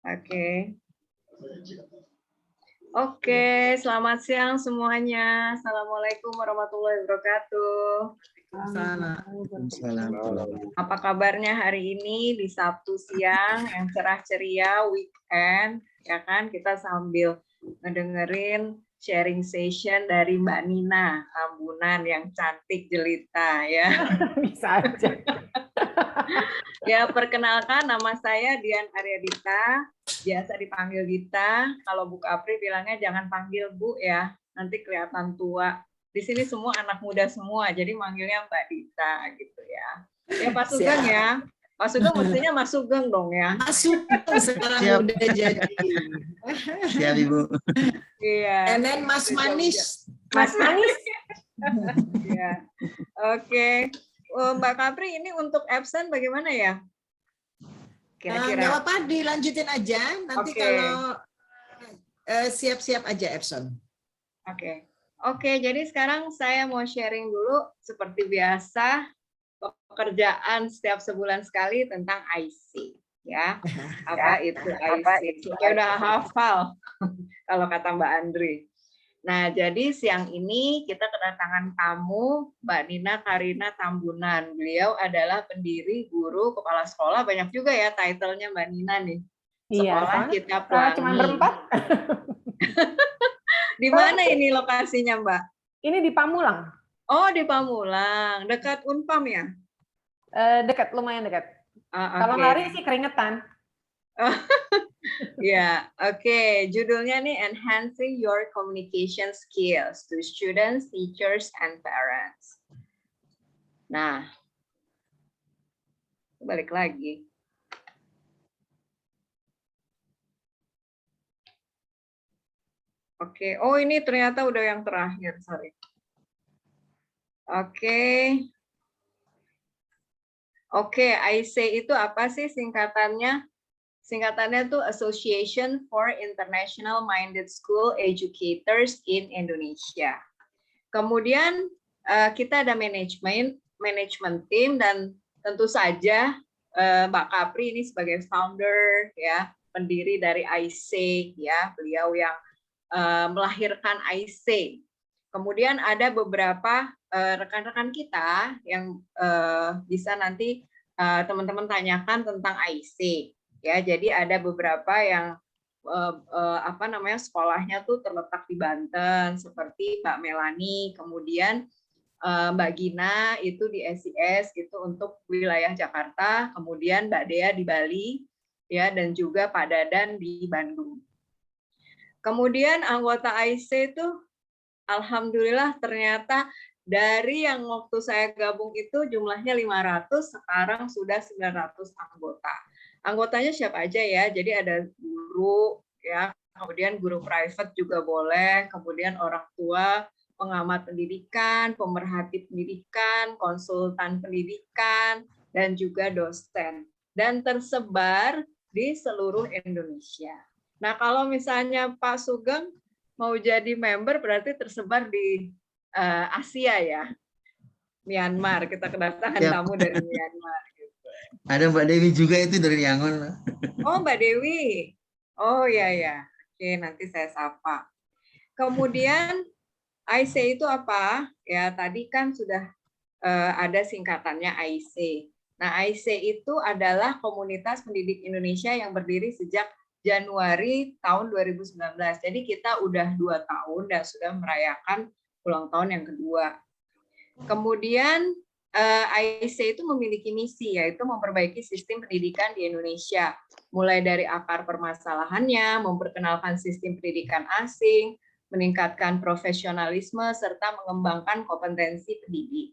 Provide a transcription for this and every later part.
Oke. Oke, selamat siang semuanya. Assalamualaikum warahmatullahi wabarakatuh. Apa kabarnya hari ini di Sabtu siang yang cerah ceria, weekend, ya kan? Kita sambil ngedengerin sharing session dari Mbak Nina Tambunan yang cantik jelita, ya. Bisa aja. Ya, perkenalkan nama saya Dian Aryadita, biasa dipanggil Dita. Kalau Bu Kapri bilangnya jangan panggil Bu ya, nanti kelihatan tua. Di sini semua anak muda semua, jadi manggilnya Mbak Dita gitu ya. Ya Pak Sugeng ya, Pak Sugeng mestinya Mas Sugeng dong ya. Mas Sugeng sekarang udah jadi. Siap Ibu. Iya. Enen Mas Manis. Mas Manis. Ya. Oke. Mbak Kapri ini untuk absen bagaimana ya? Kira-kira. Nggak apa-apa, dilanjutin aja. Nanti Oke. kalau siap-siap aja Epson. Oke. Oke, jadi sekarang saya mau sharing dulu seperti biasa pekerjaan setiap sebulan sekali tentang IC ya. Apa itu IC? Saya udah hafal kalau kata Mbak Andri. Nah, jadi siang ini kita kedatangan tamu Mbak Nina Karina Tambunan. Beliau adalah pendiri, guru, kepala sekolah, banyak juga ya title-nya Mbak Nina nih. Sekolah Iya, Kita Pelangi. cuma berempat. Di mana ini lokasinya, Mbak? Ini di Pamulang. Oh, di Pamulang, dekat Unpam ya? Dekat, lumayan dekat. Kalau Oke. lari sih keringetan. Ya, oke. Judulnya nih Enhancing Your Communication Skills to Students, Teachers, and Parents. Nah, balik lagi. Oke. Oh, ini ternyata udah yang terakhir, sorry. Oke. Oke, IC itu apa sih singkatannya? Singkatannya itu Association for International Minded School Educators in Indonesia. Kemudian kita ada manajemen tim, dan tentu saja Mbak Kapri ini sebagai founder ya, pendiri dari IC ya, beliau yang melahirkan IC. Kemudian ada beberapa rekan-rekan kita yang bisa nanti teman-teman tanyakan tentang IC. Ya, jadi ada beberapa yang sekolahnya tuh terletak di Banten seperti Mbak Melani, kemudian Mbak Gina itu di SIS gitu untuk wilayah Jakarta, kemudian Mbak Dea di Bali ya, dan juga Pak Dadan di Bandung. Kemudian anggota IC itu alhamdulillah ternyata dari yang waktu saya gabung itu jumlahnya 500, sekarang sudah 900 anggota. Anggotanya siapa aja ya? Jadi ada guru ya, kemudian guru private juga boleh, kemudian orang tua, pengamat pendidikan, pemerhati pendidikan, konsultan pendidikan, dan juga dosen. Dan tersebar di seluruh Indonesia. Nah, kalau misalnya Pak Sugeng mau jadi member berarti tersebar di Asia ya. Myanmar, kita kedatangan tamu dari Myanmar. Ada Mbak Dewi juga itu dari Yangon. Oh, Mbak Dewi. Oh ya. Oke, nanti saya sapa. Kemudian IC itu apa? Ya, tadi kan sudah ada singkatannya IC. Nah, IC itu adalah Komunitas Pendidik Indonesia yang berdiri sejak Januari tahun 2019. Jadi kita udah 2 tahun dan sudah merayakan ulang tahun yang kedua. Kemudian IC itu memiliki misi, yaitu memperbaiki sistem pendidikan di Indonesia, mulai dari akar permasalahannya, memperkenalkan sistem pendidikan asing, meningkatkan profesionalisme, serta mengembangkan kompetensi pendidik.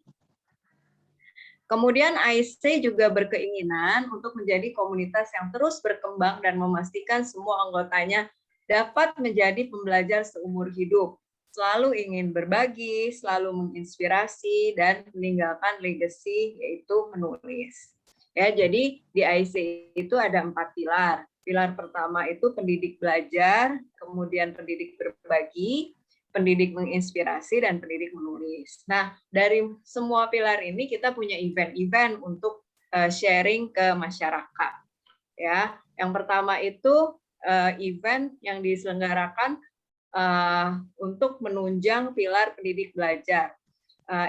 Kemudian IC juga berkeinginan untuk menjadi komunitas yang terus berkembang dan memastikan semua anggotanya dapat menjadi pembelajar seumur hidup, selalu ingin berbagi, selalu menginspirasi, dan meninggalkan legacy, yaitu menulis. Ya, jadi di IC itu ada 4 pilar. Pilar pertama itu pendidik belajar, kemudian pendidik berbagi, pendidik menginspirasi, dan pendidik menulis. Nah, dari semua pilar ini kita punya event-event untuk sharing ke masyarakat. ya. Yang pertama itu event yang diselenggarakan untuk menunjang pilar pendidik belajar.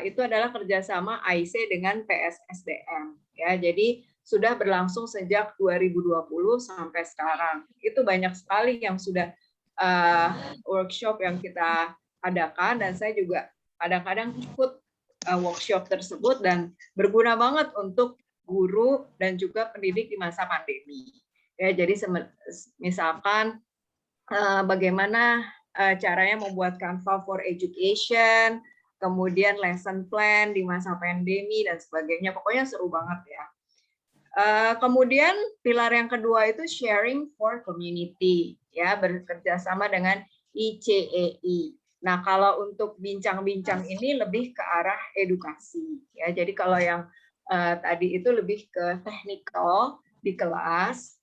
Itu adalah kerjasama AIC dengan PSSDM. Ya, jadi sudah berlangsung sejak 2020 sampai sekarang. Itu banyak sekali yang sudah workshop yang kita adakan, dan saya juga kadang-kadang ikut workshop tersebut dan berguna banget untuk guru dan juga pendidik di masa pandemi. Ya, jadi misalkan bagaimana caranya membuat Canva for Education, kemudian lesson plan di masa pandemi dan sebagainya. Pokoknya seru banget ya. Kemudian pilar yang kedua itu sharing for community, ya, bekerja sama dengan ICEI. Nah, kalau untuk bincang-bincang ini lebih ke arah edukasi, ya. Jadi kalau yang tadi itu lebih ke technical di kelas,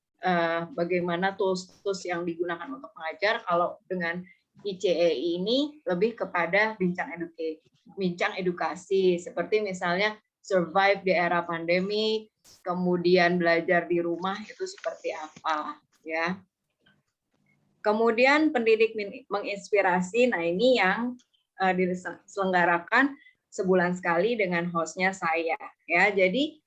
bagaimana tools-tools yang digunakan untuk mengajar. Kalau dengan ICEI ini lebih kepada bincang edukasi, seperti misalnya survive di era pandemi, kemudian belajar di rumah itu seperti apa, ya. Kemudian pendidik menginspirasi, nah ini yang diselenggarakan sebulan sekali dengan hostnya saya, ya. Jadi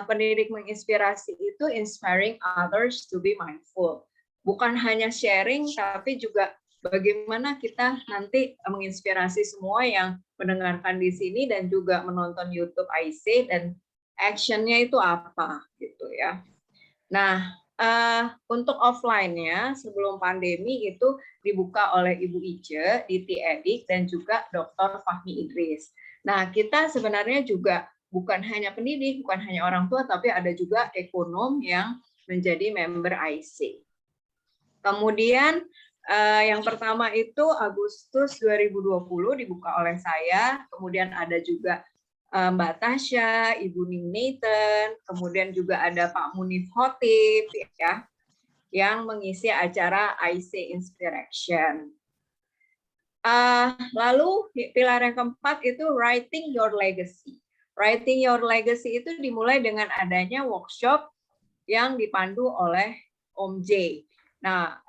pendidik menginspirasi itu inspiring others to be mindful. Bukan hanya sharing, tapi juga bagaimana kita nanti menginspirasi semua yang mendengarkan di sini dan juga menonton YouTube AIC, dan action-nya itu apa gitu ya. Nah, untuk offline-nya sebelum pandemi itu dibuka oleh Ibu Ice di TEDIC dan juga Dr. Fahmi Idris. Nah, kita sebenarnya juga bukan hanya pendidik, bukan hanya orang tua, tapi ada juga ekonom yang menjadi member AIC. Kemudian yang pertama itu Agustus 2020 dibuka oleh saya, kemudian ada juga Mbak Tasya, Ibu Ning Nathan, kemudian juga ada Pak Munif Khotib, ya, yang mengisi acara IC Inspiration. Lalu pilar yang keempat itu Writing Your Legacy. Writing Your Legacy itu dimulai dengan adanya workshop yang dipandu oleh Om J. Nah,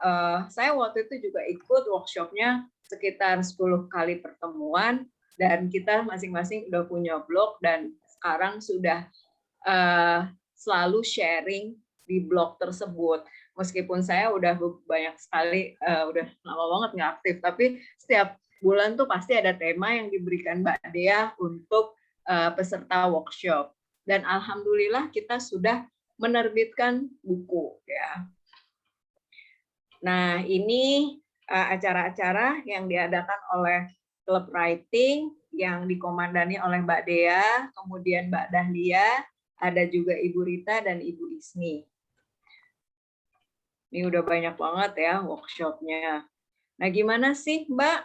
saya waktu itu juga ikut workshopnya sekitar 10 kali pertemuan, dan kita masing-masing udah punya blog, dan sekarang sudah selalu sharing di blog tersebut. Meskipun saya udah banyak sekali, udah lama banget nggak aktif, tapi setiap bulan tuh pasti ada tema yang diberikan Mbak Dea untuk peserta workshop. Dan alhamdulillah kita sudah menerbitkan buku, ya. Nah, ini acara-acara yang diadakan oleh Klub Writing yang dikomandani oleh Mbak Dea, kemudian Mbak Dahlia, ada juga Ibu Rita dan Ibu Isni. Ini udah banyak banget ya workshopnya. Nah, gimana sih Mbak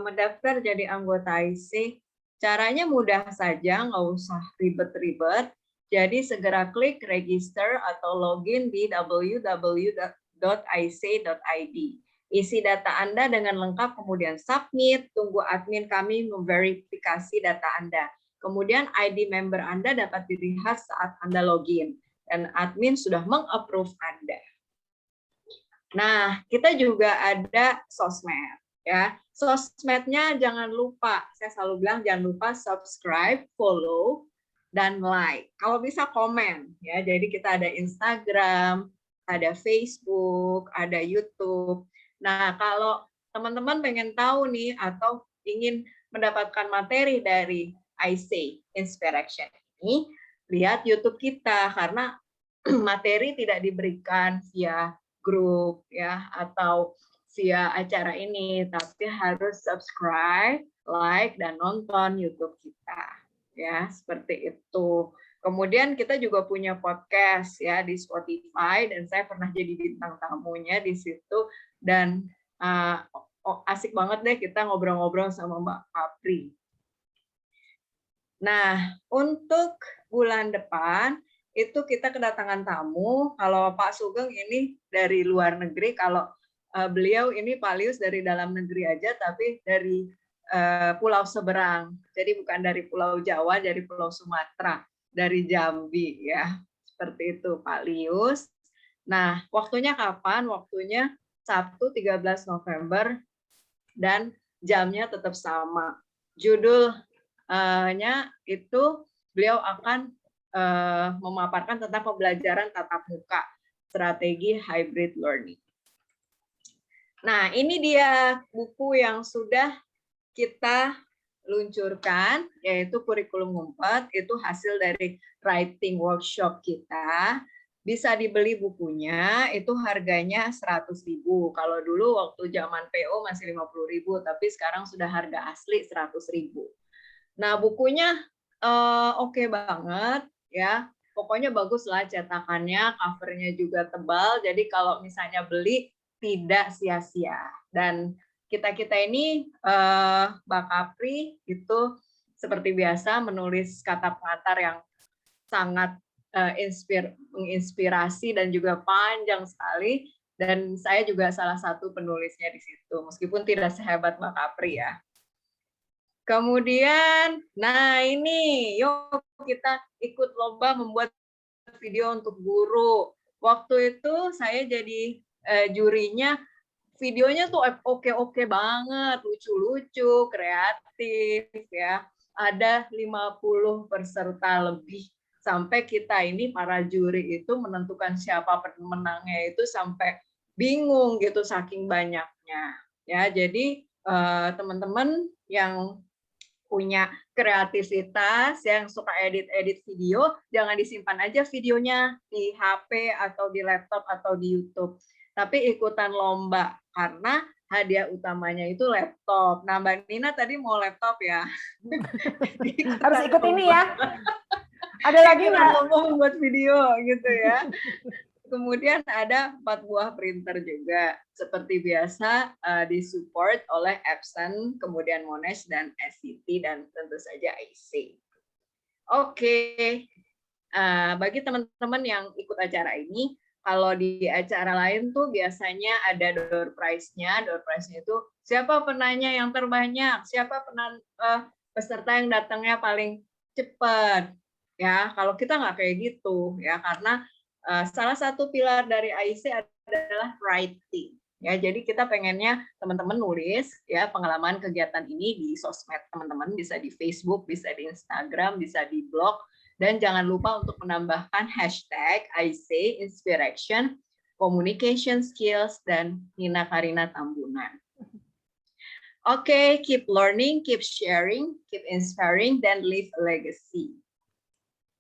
mendaftar jadi anggota IC? Caranya mudah saja, nggak usah ribet-ribet. Jadi segera klik register atau login di www.ic.id. Isi data Anda dengan lengkap, kemudian submit, tunggu admin kami memverifikasi data Anda. Kemudian ID member Anda dapat dilihat saat Anda login, dan admin sudah meng-approve Anda. Nah, kita juga ada sosmed, ya. Sosmednya jangan lupa, saya selalu bilang jangan lupa subscribe, follow, dan like. Kalau bisa komen, ya. Jadi kita ada Instagram, ada Facebook, ada YouTube. Nah, kalau teman-teman pengen tahu nih atau ingin mendapatkan materi dari IC Inspiration ini, lihat YouTube kita, karena materi tidak diberikan via grup ya atau via acara ini, tapi harus subscribe, like, dan nonton YouTube kita. Ya, seperti itu. Kemudian kita juga punya podcast ya di Spotify, dan saya pernah jadi bintang tamunya di situ, dan asik banget deh kita ngobrol-ngobrol sama Mbak Kapri. Nah, untuk bulan depan itu kita kedatangan tamu. Kalau Pak Sugeng ini dari luar negeri, kalau beliau ini Pak Lius dari dalam negeri aja, tapi dari pulau seberang. Jadi bukan dari Pulau Jawa, dari Pulau Sumatera, dari Jambi ya. Seperti itu Pak Lius. Nah, waktunya kapan? Waktunya Sabtu 13 November dan jamnya tetap sama. Judulnya itu beliau akan memaparkan tentang pembelajaran tatap muka, strategi hybrid learning. Nah, ini dia buku yang sudah kita luncurkan, yaitu kurikulum ngumpet, itu hasil dari writing workshop kita. Bisa dibeli bukunya, itu harganya 100.000. Kalau dulu waktu zaman PO masih 50.000, tapi sekarang sudah harga asli 100.000. Nah, bukunya oke banget ya. Pokoknya bagus lah cetakannya, covernya juga tebal. Jadi kalau misalnya beli tidak sia-sia. Dan kita ini Mbak Kapri itu seperti biasa menulis kata pengantar yang sangat menginspirasi dan juga panjang sekali. Dan saya juga salah satu penulisnya di situ, meskipun tidak sehebat Mbak Kapri ya. Kemudian, nah ini, yuk kita ikut lomba membuat video untuk guru. Waktu itu saya jadi jurinya, videonya tuh oke banget, lucu-lucu, kreatif ya. Ada 50 peserta lebih. Sampai kita ini para juri itu menentukan siapa pemenangnya itu sampai bingung gitu saking banyaknya. Ya, jadi teman-teman yang punya kreativitas, yang suka edit-edit video, jangan disimpan aja videonya di HP atau di laptop atau di YouTube. Tapi ikutan lomba, karena hadiah utamanya itu laptop. Nah, Mbak Nina tadi mau laptop ya? Harus ikut ini ya. Ada lagi nggak? Ngomong buat video gitu ya. Kemudian ada 4 buah printer juga. Seperti biasa disupport oleh Epson, kemudian Monash dan SCT, dan tentu saja IC. Oke, bagi teman-teman yang ikut acara ini, kalau di acara lain tuh biasanya ada door prize-nya. Door prize-nya itu siapa penanya yang terbanyak, siapa peserta yang datangnya paling cepat. Ya, kalau kita nggak kayak gitu ya, karena salah satu pilar dari IC adalah writing. Ya, jadi kita pengennya teman-teman nulis ya pengalaman kegiatan ini di sosmed teman-teman, bisa di Facebook, bisa di Instagram, bisa di blog, dan jangan lupa untuk menambahkan hashtag IC Inspiration, Communication Skills, dan Nina Karina Tambunan. Oke, keep learning, keep sharing, keep inspiring, dan leave a legacy.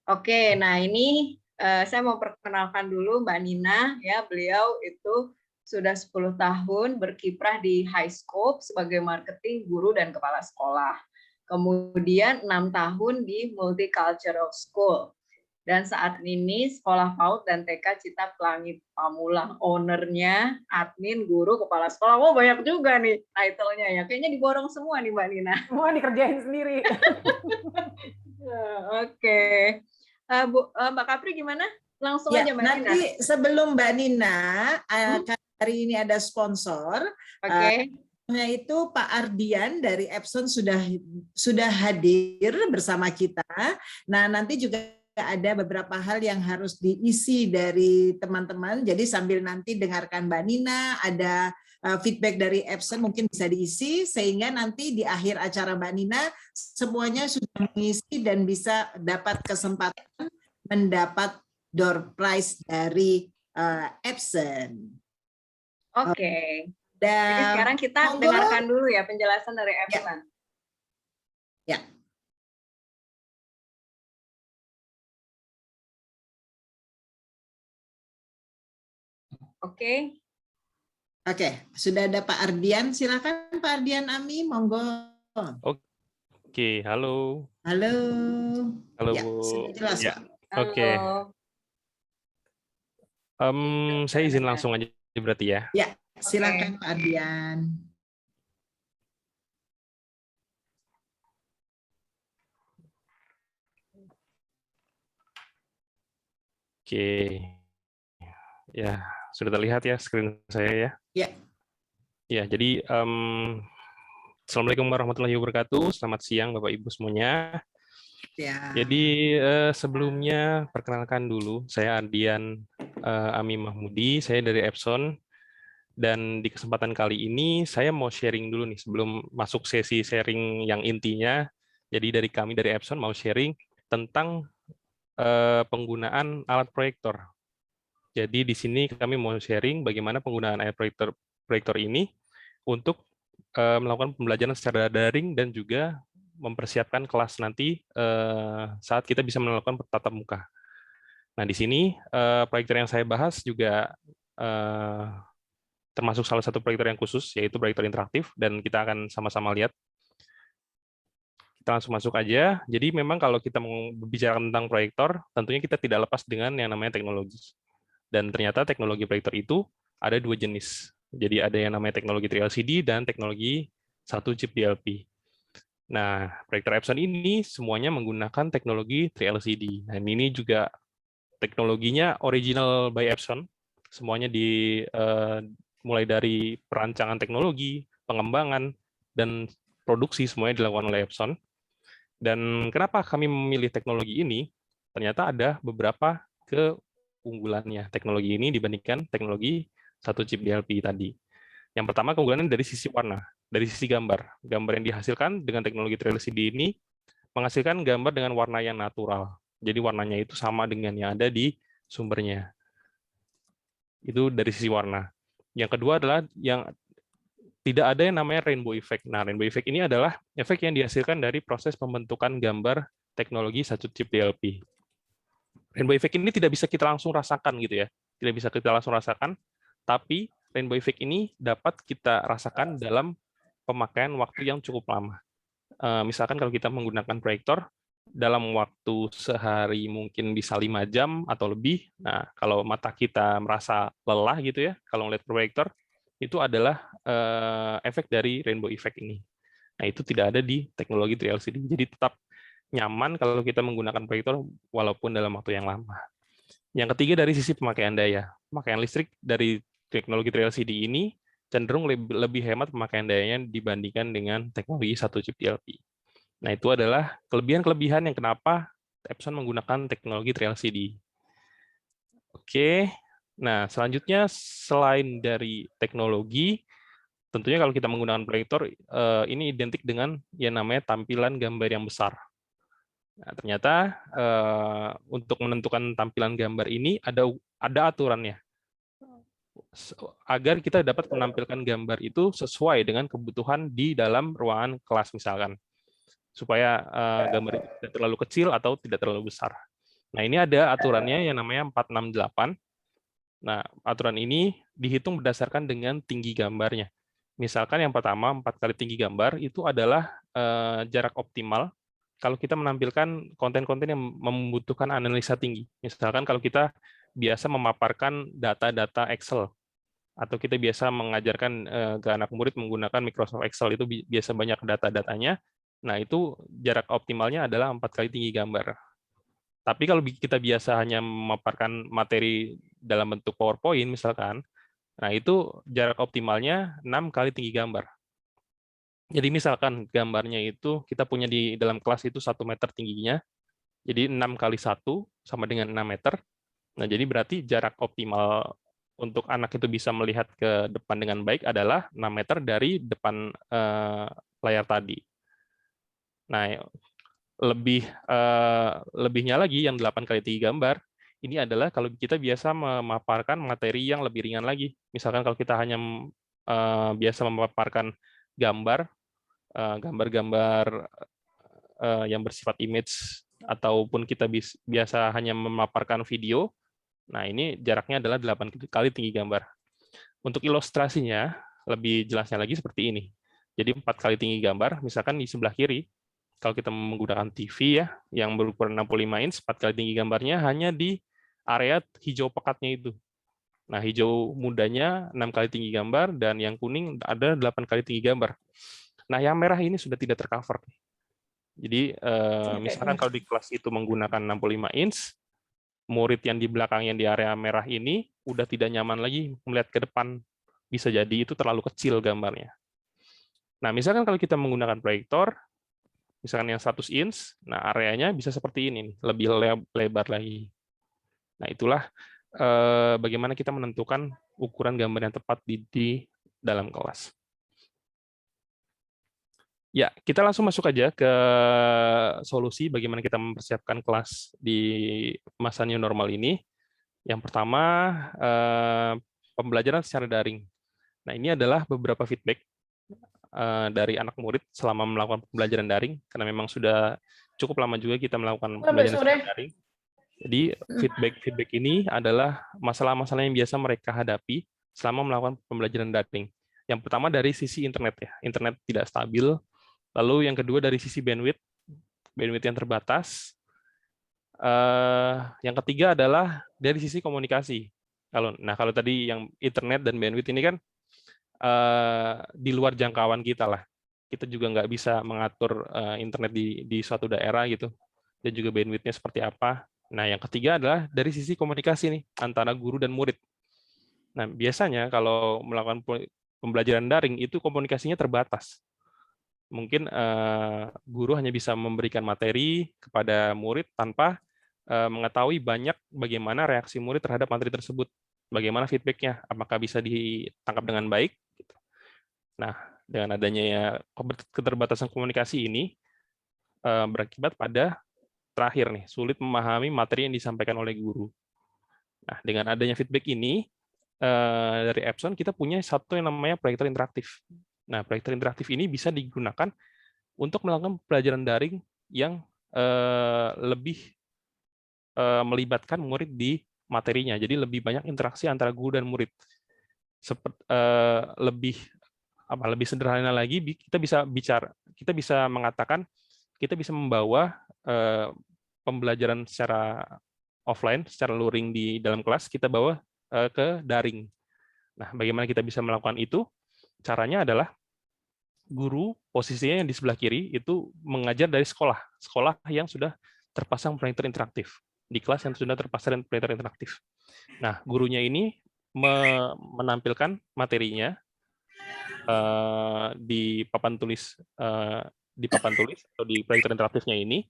Oke, nah ini saya mau perkenalkan dulu Mbak Nina, ya, beliau itu sudah 10 tahun berkiprah di HighScope sebagai marketing, guru, dan kepala sekolah. Kemudian 6 tahun di Multicultural School. Dan saat ini Sekolah PAUD dan TK Cita Pelangi Pamulang, ownernya, admin, guru, kepala sekolah. Oh, banyak juga nih title-nya ya. Kayaknya diborong semua nih Mbak Nina. Semua dikerjain sendiri. Oke. Mbak Kapri gimana? Langsung ya, aja Mbak nanti Nina. Sebelum Mbak Nina, hari ini ada sponsor. Oke. Itu Pak Ardian dari Epson sudah hadir bersama kita. Nah, nanti juga ada beberapa hal yang harus diisi dari teman-teman. Jadi sambil nanti dengarkan Mbak Nina, ada feedback dari Epson mungkin bisa diisi, sehingga nanti di akhir acara Mbak Nina semuanya sudah mengisi dan bisa dapat kesempatan mendapat door prize dari Epson. Oke. Jadi sekarang kita dengarkan dulu ya penjelasan dari Epson. Ya. Oke. Oke, sudah ada Pak Ardian. Silakan Pak Ardian Ami, monggo. Oke, halo. Halo. Halo, ya, Bu. sudah jelas, Ya. Pak. Oke. Saya izin langsung aja berarti ya. Ya, silakan Pak Ardian. Oke. Ya, sudah terlihat ya screen saya ya. Ya. Ya, jadi Assalamualaikum warahmatullahi wabarakatuh. Selamat siang Bapak Ibu semuanya. Ya. Jadi sebelumnya perkenalkan dulu, saya Ardian Ami Mahmudi, saya dari Epson. Dan di kesempatan kali ini saya mau sharing dulu nih sebelum masuk sesi sharing yang intinya. Jadi dari kami dari Epson mau sharing tentang penggunaan alat proyektor. Jadi di sini kami mau sharing bagaimana penggunaan alat proyektor ini untuk melakukan pembelajaran secara daring dan juga mempersiapkan kelas nanti saat kita bisa melakukan tatap muka. Nah, di sini proyektor yang saya bahas juga termasuk salah satu proyektor yang khusus, yaitu proyektor interaktif, dan kita akan sama-sama lihat. Kita langsung masuk aja. Jadi memang kalau kita mau berbicara tentang proyektor, tentunya kita tidak lepas dengan yang namanya teknologi. Dan ternyata teknologi proyektor itu ada dua jenis. Jadi ada yang namanya teknologi 3LCD dan teknologi satu chip DLP. Nah, proyektor Epson ini semuanya menggunakan teknologi 3LCD. Nah, ini juga teknologinya original by Epson. Semuanya mulai dari perancangan teknologi, pengembangan, dan produksi semuanya dilakukan oleh Epson. Dan kenapa kami memilih teknologi ini? Ternyata ada beberapa keunggulannya teknologi ini dibandingkan teknologi satu chip DLP tadi. Yang pertama, keunggulannya dari sisi warna. Dari sisi gambar. Gambar yang dihasilkan dengan teknologi 3LCD ini menghasilkan gambar dengan warna yang natural. Jadi warnanya itu sama dengan yang ada di sumbernya. Itu dari sisi warna. Yang kedua adalah yang tidak ada yang namanya rainbow effect. Nah, rainbow effect ini adalah efek yang dihasilkan dari proses pembentukan gambar teknologi satu chip DLP. Rainbow effect ini tidak bisa kita langsung rasakan gitu ya. Tidak bisa kita langsung rasakan, tapi rainbow effect ini dapat kita rasakan dalam pemakaian waktu yang cukup lama. Misalkan kalau kita menggunakan proyektor, dalam waktu sehari mungkin bisa 5 jam atau lebih. Nah, kalau mata kita merasa lelah gitu ya, kalau melihat proyektor, itu adalah efek dari rainbow effect ini. Nah, itu tidak ada di teknologi 3LCD. Jadi tetap nyaman kalau kita menggunakan proyektor walaupun dalam waktu yang lama. Yang ketiga dari sisi pemakaian daya. Pemakaian listrik dari teknologi 3LCD ini cenderung lebih hemat pemakaian dayanya dibandingkan dengan teknologi satu chip DLP. Nah, itu adalah kelebihan-kelebihan yang kenapa Epson menggunakan teknologi 3LCD. Oke, nah selanjutnya selain dari teknologi, tentunya kalau kita menggunakan proyektor, ini identik dengan yang namanya tampilan gambar yang besar. Nah, ternyata untuk menentukan tampilan gambar ini ada aturannya agar kita dapat menampilkan gambar itu sesuai dengan kebutuhan di dalam ruangan kelas misalkan, supaya gambar itu tidak terlalu kecil atau tidak terlalu besar. Nah, ini ada aturannya yang namanya 468. Nah, aturan ini dihitung berdasarkan dengan tinggi gambarnya. Misalkan yang pertama 4 kali tinggi gambar itu adalah jarak optimal kalau kita menampilkan konten-konten yang membutuhkan analisa tinggi. Misalkan kalau kita biasa memaparkan data-data Excel, atau kita biasa mengajarkan ke anak murid menggunakan Microsoft Excel, itu biasa banyak data-datanya. Nah, itu jarak optimalnya adalah 4 kali tinggi gambar. Tapi kalau kita biasa hanya memaparkan materi dalam bentuk PowerPoint misalkan, nah itu jarak optimalnya 6 kali tinggi gambar. Jadi misalkan gambarnya itu kita punya di dalam kelas itu 1 meter tingginya, jadi 6 kali 1 sama dengan 6 meter. Nah, jadi berarti jarak optimal untuk anak itu bisa melihat ke depan dengan baik adalah 6 meter dari depan layar tadi. Nah, lebihnya lagi yang 8 kali tinggi gambar, ini adalah kalau kita biasa memaparkan materi yang lebih ringan lagi. Misalkan kalau kita hanya biasa memaparkan gambar-gambar yang bersifat image, ataupun kita biasa hanya memaparkan video, nah ini jaraknya adalah 8 kali tinggi gambar. Untuk ilustrasinya, lebih jelasnya lagi seperti ini. Jadi 4 kali tinggi gambar, misalkan di sebelah kiri, kalau kita menggunakan TV ya, yang berukuran 65 inch, 4 kali tinggi gambarnya hanya di area hijau pekatnya itu. Nah, hijau mudanya 6 kali tinggi gambar, dan yang kuning ada 8 kali tinggi gambar. Nah, yang merah ini sudah tidak tercover. Jadi, misalkan kalau di kelas itu menggunakan 65 inch, murid yang di belakangnya di area merah ini udah tidak nyaman lagi melihat ke depan. Bisa jadi itu terlalu kecil gambarnya. Nah, misalkan kalau kita menggunakan proyektor, Misalkan yang 100 inch, nah areanya bisa seperti ini, lebih lebar lagi. Nah, itulah bagaimana kita menentukan ukuran gambar yang tepat di dalam kelas. Ya, kita langsung masuk aja ke solusi bagaimana kita mempersiapkan kelas di masa new normal ini. Yang pertama, pembelajaran secara daring. Nah, ini adalah beberapa feedback dari anak murid selama melakukan pembelajaran daring, karena memang sudah cukup lama juga kita melakukan pembelajaran secara daring. Jadi feedback ini adalah masalah-masalah yang biasa mereka hadapi selama melakukan pembelajaran daring. Yang pertama dari sisi internet ya, internet tidak stabil. Lalu yang kedua dari sisi bandwidth yang terbatas. Yang ketiga adalah dari sisi komunikasi. Kalau tadi yang internet dan bandwidth ini kan di luar jangkauan kita lah. Kita juga nggak bisa mengatur internet di suatu daerah gitu, dan juga bandwidth-nya seperti apa. Nah, yang ketiga adalah dari sisi komunikasi nih antara guru dan murid. Nah, biasanya kalau melakukan pembelajaran daring itu komunikasinya terbatas. Mungkin guru hanya bisa memberikan materi kepada murid tanpa mengetahui banyak bagaimana reaksi murid terhadap materi tersebut, bagaimana feedback-nya, apakah bisa ditangkap dengan baik. Nah, dengan adanya ya keterbatasan komunikasi ini berakibat pada terakhir nih, sulit memahami materi yang disampaikan oleh guru. Nah, dengan adanya feedback ini dari Epson kita punya satu yang namanya proyektor interaktif. Nah, proyektor interaktif ini bisa digunakan untuk melakukan pelajaran daring yang lebih melibatkan murid di materinya. Jadi lebih banyak interaksi antara guru dan murid. Lebih sederhana lagi, kita bisa mengatakan kita bisa membawa pembelajaran secara offline, secara luring di dalam kelas, kita bawa ke daring. Nah, bagaimana kita bisa melakukan itu? Caranya adalah guru posisinya yang di sebelah kiri itu mengajar dari sekolah yang sudah terpasang proyektor interaktif, di kelas yang sudah terpasang proyektor interaktif. Nah, gurunya ini menampilkan materinya di papan tulis atau di proyektor interaktifnya ini,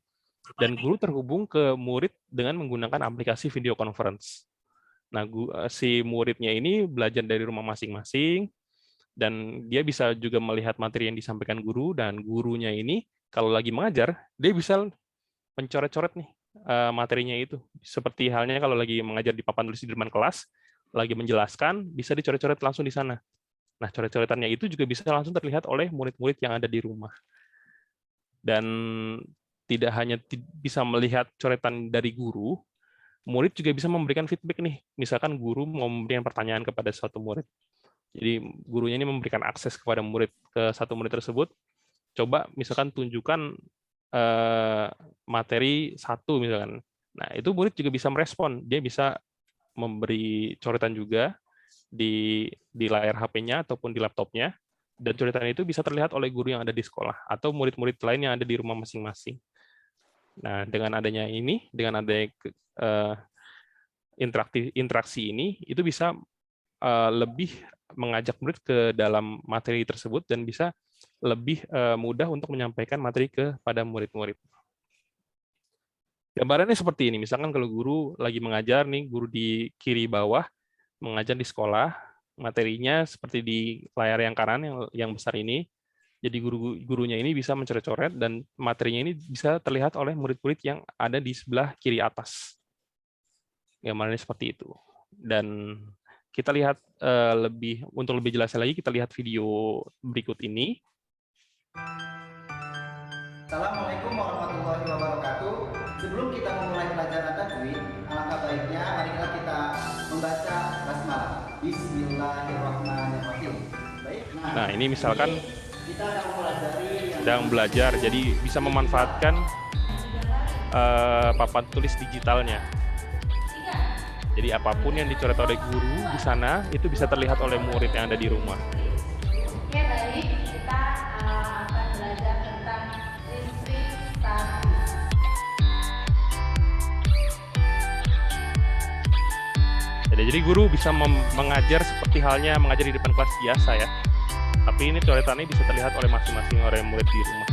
dan guru terhubung ke murid dengan menggunakan aplikasi video conference. Nah, si muridnya ini belajar dari rumah masing-masing, dan dia bisa juga melihat materi yang disampaikan guru, dan gurunya ini kalau lagi mengajar, dia bisa mencoret-coret nih materinya itu. Seperti halnya kalau lagi mengajar di papan tulis di depan kelas, lagi menjelaskan, bisa dicoret-coret langsung di sana. Nah, coret-coretannya itu juga bisa langsung terlihat oleh murid-murid yang ada di rumah. Dan tidak hanya bisa melihat coretan dari guru, murid juga bisa memberikan feedback nih. Misalkan guru mau memberikan pertanyaan kepada suatu murid. Jadi gurunya ini memberikan akses kepada satu murid tersebut. Coba misalkan tunjukkan materi 1 misalkan. Nah, itu murid juga bisa merespon. Dia bisa memberi coretan juga di layar HP-nya ataupun di laptopnya, dan coretan itu bisa terlihat oleh guru yang ada di sekolah atau murid-murid lain yang ada di rumah masing-masing. Nah, dengan adanya interaksi ini, itu bisa lebih mengajak murid ke dalam materi tersebut dan bisa lebih mudah untuk menyampaikan materi kepada murid-murid. Gambarannya seperti ini. Misalkan kalau guru lagi mengajar nih, guru di kiri bawah mengajar di sekolah, materinya seperti di layar yang kanan yang besar ini. Jadi gurunya ini bisa mencoret-coret dan materinya ini bisa terlihat oleh murid-murid yang ada di sebelah kiri atas. Gambarannya seperti itu. Dan kita lihat untuk lebih jelasnya lagi, kita lihat video berikut ini. Assalamualaikum warahmatullahi wabarakatuh. Sebelum kita memulai pelajaran tajwid, alangkah baiknya marilah kita membaca basmalah. Bismillahirrahmanirrahim. Baik. Nah, ini misalkan kita sedang belajar, jadi bisa memanfaatkan papan tulis digitalnya. Jadi apapun yang dicoret oleh guru di sana itu bisa terlihat oleh murid yang ada di rumah. Oke, baik. Kita akan belajar tentang listrik statis. Jadi guru bisa mengajar seperti halnya mengajar di depan kelas biasa ya. Tapi ini coretannya bisa terlihat oleh masing-masing orang murid di rumah.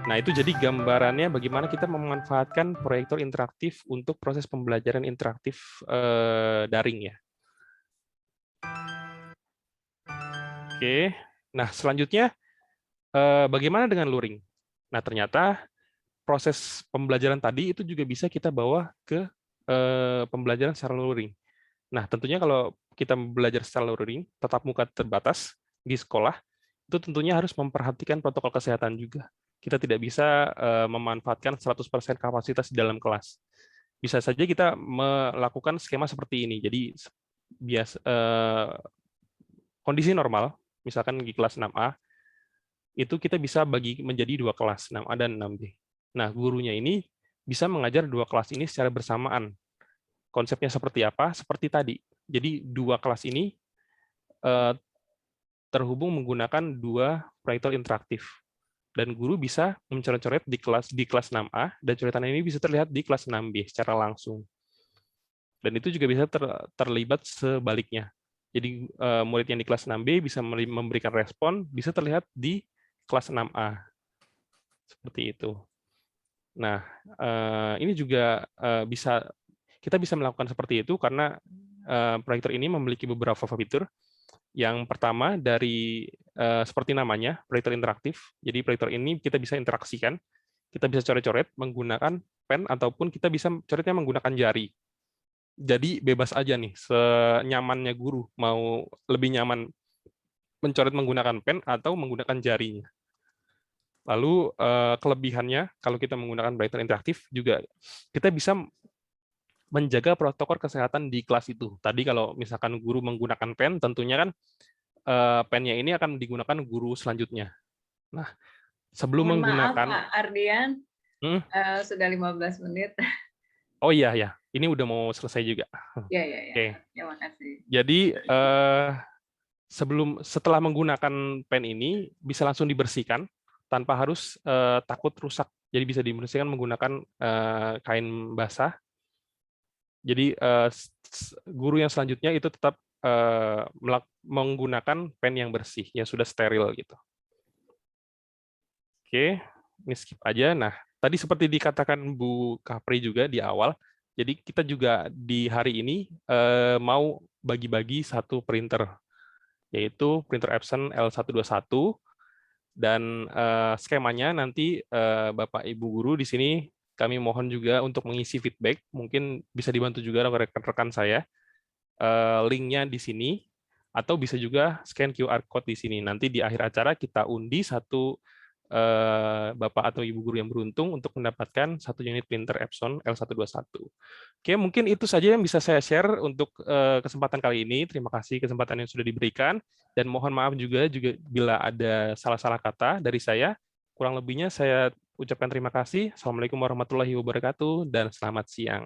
Nah, itu jadi gambarannya bagaimana kita memanfaatkan proyektor interaktif untuk proses pembelajaran interaktif daring ya. Oke, nah selanjutnya bagaimana dengan luring? Nah, ternyata proses pembelajaran tadi itu juga bisa kita bawa ke pembelajaran secara luring. Nah, tentunya kalau kita belajar secara luring, tatap muka terbatas di sekolah, itu tentunya harus memperhatikan protokol kesehatan juga. Kita tidak bisa memanfaatkan 100% kapasitas di dalam kelas. Bisa saja kita melakukan skema seperti ini. Jadi kondisi normal, misalkan di kelas 6A, itu kita bisa bagi menjadi 2 kelas, 6A dan 6B. Nah, gurunya ini bisa mengajar 2 kelas ini secara bersamaan. Konsepnya seperti apa? Seperti tadi. Jadi 2 kelas ini terhubung menggunakan 2 proyektor interaktif. Dan guru bisa mencoret-coret di kelas 6A, dan coretan ini bisa terlihat di kelas 6B secara langsung. Dan itu juga bisa terlibat sebaliknya. Jadi murid yang di kelas 6B bisa memberikan respon, bisa terlihat di kelas 6A. Seperti itu. Nah, ini juga kita bisa melakukan seperti itu karena proyektor ini memiliki beberapa fitur. Yang pertama dari seperti namanya, proyektor interaktif. Jadi proyektor ini kita bisa interaksikan, kita bisa coret-coret menggunakan pen ataupun kita bisa coretnya menggunakan jari. Jadi bebas aja nih, senyamannya guru, mau lebih nyaman mencoret menggunakan pen atau menggunakan jarinya. Lalu kelebihannya, kalau kita menggunakan proyektor interaktif, juga kita bisa menjaga protokol kesehatan di kelas itu. Tadi kalau misalkan guru menggunakan pen, tentunya kan pennya ini akan digunakan guru selanjutnya. Nah, sebelum Mohon menggunakan... maaf, Pak Ardian, sudah 15 menit. Oh iya, ya. Ini udah mau selesai juga. Ya. Oke. Terima kasih. Jadi, setelah menggunakan pen ini, bisa langsung dibersihkan, tanpa harus takut rusak. Jadi bisa dibersihkan menggunakan kain basah. Jadi guru yang selanjutnya itu tetap menggunakan pen yang bersih, yang sudah steril gitu. Oke, ini skip aja. Nah, tadi seperti dikatakan Bu Kapri juga di awal, jadi kita juga di hari ini mau bagi-bagi satu printer, yaitu printer Epson L121, dan skemanya nanti Bapak Ibu Guru di sini kami mohon juga untuk mengisi feedback, mungkin bisa dibantu juga oleh rekan-rekan saya, linknya di sini, atau bisa juga scan QR code di sini. Nanti di akhir acara kita undi satu Bapak atau Ibu Guru yang beruntung untuk mendapatkan satu unit printer Epson L121. Oke, mungkin itu saja yang bisa saya share untuk kesempatan kali ini. Terima kasih kesempatan yang sudah diberikan, dan mohon maaf juga bila ada salah-salah kata dari saya. Kurang lebihnya saya ucapkan terima kasih. Assalamualaikum warahmatullahi wabarakatuh, dan selamat siang.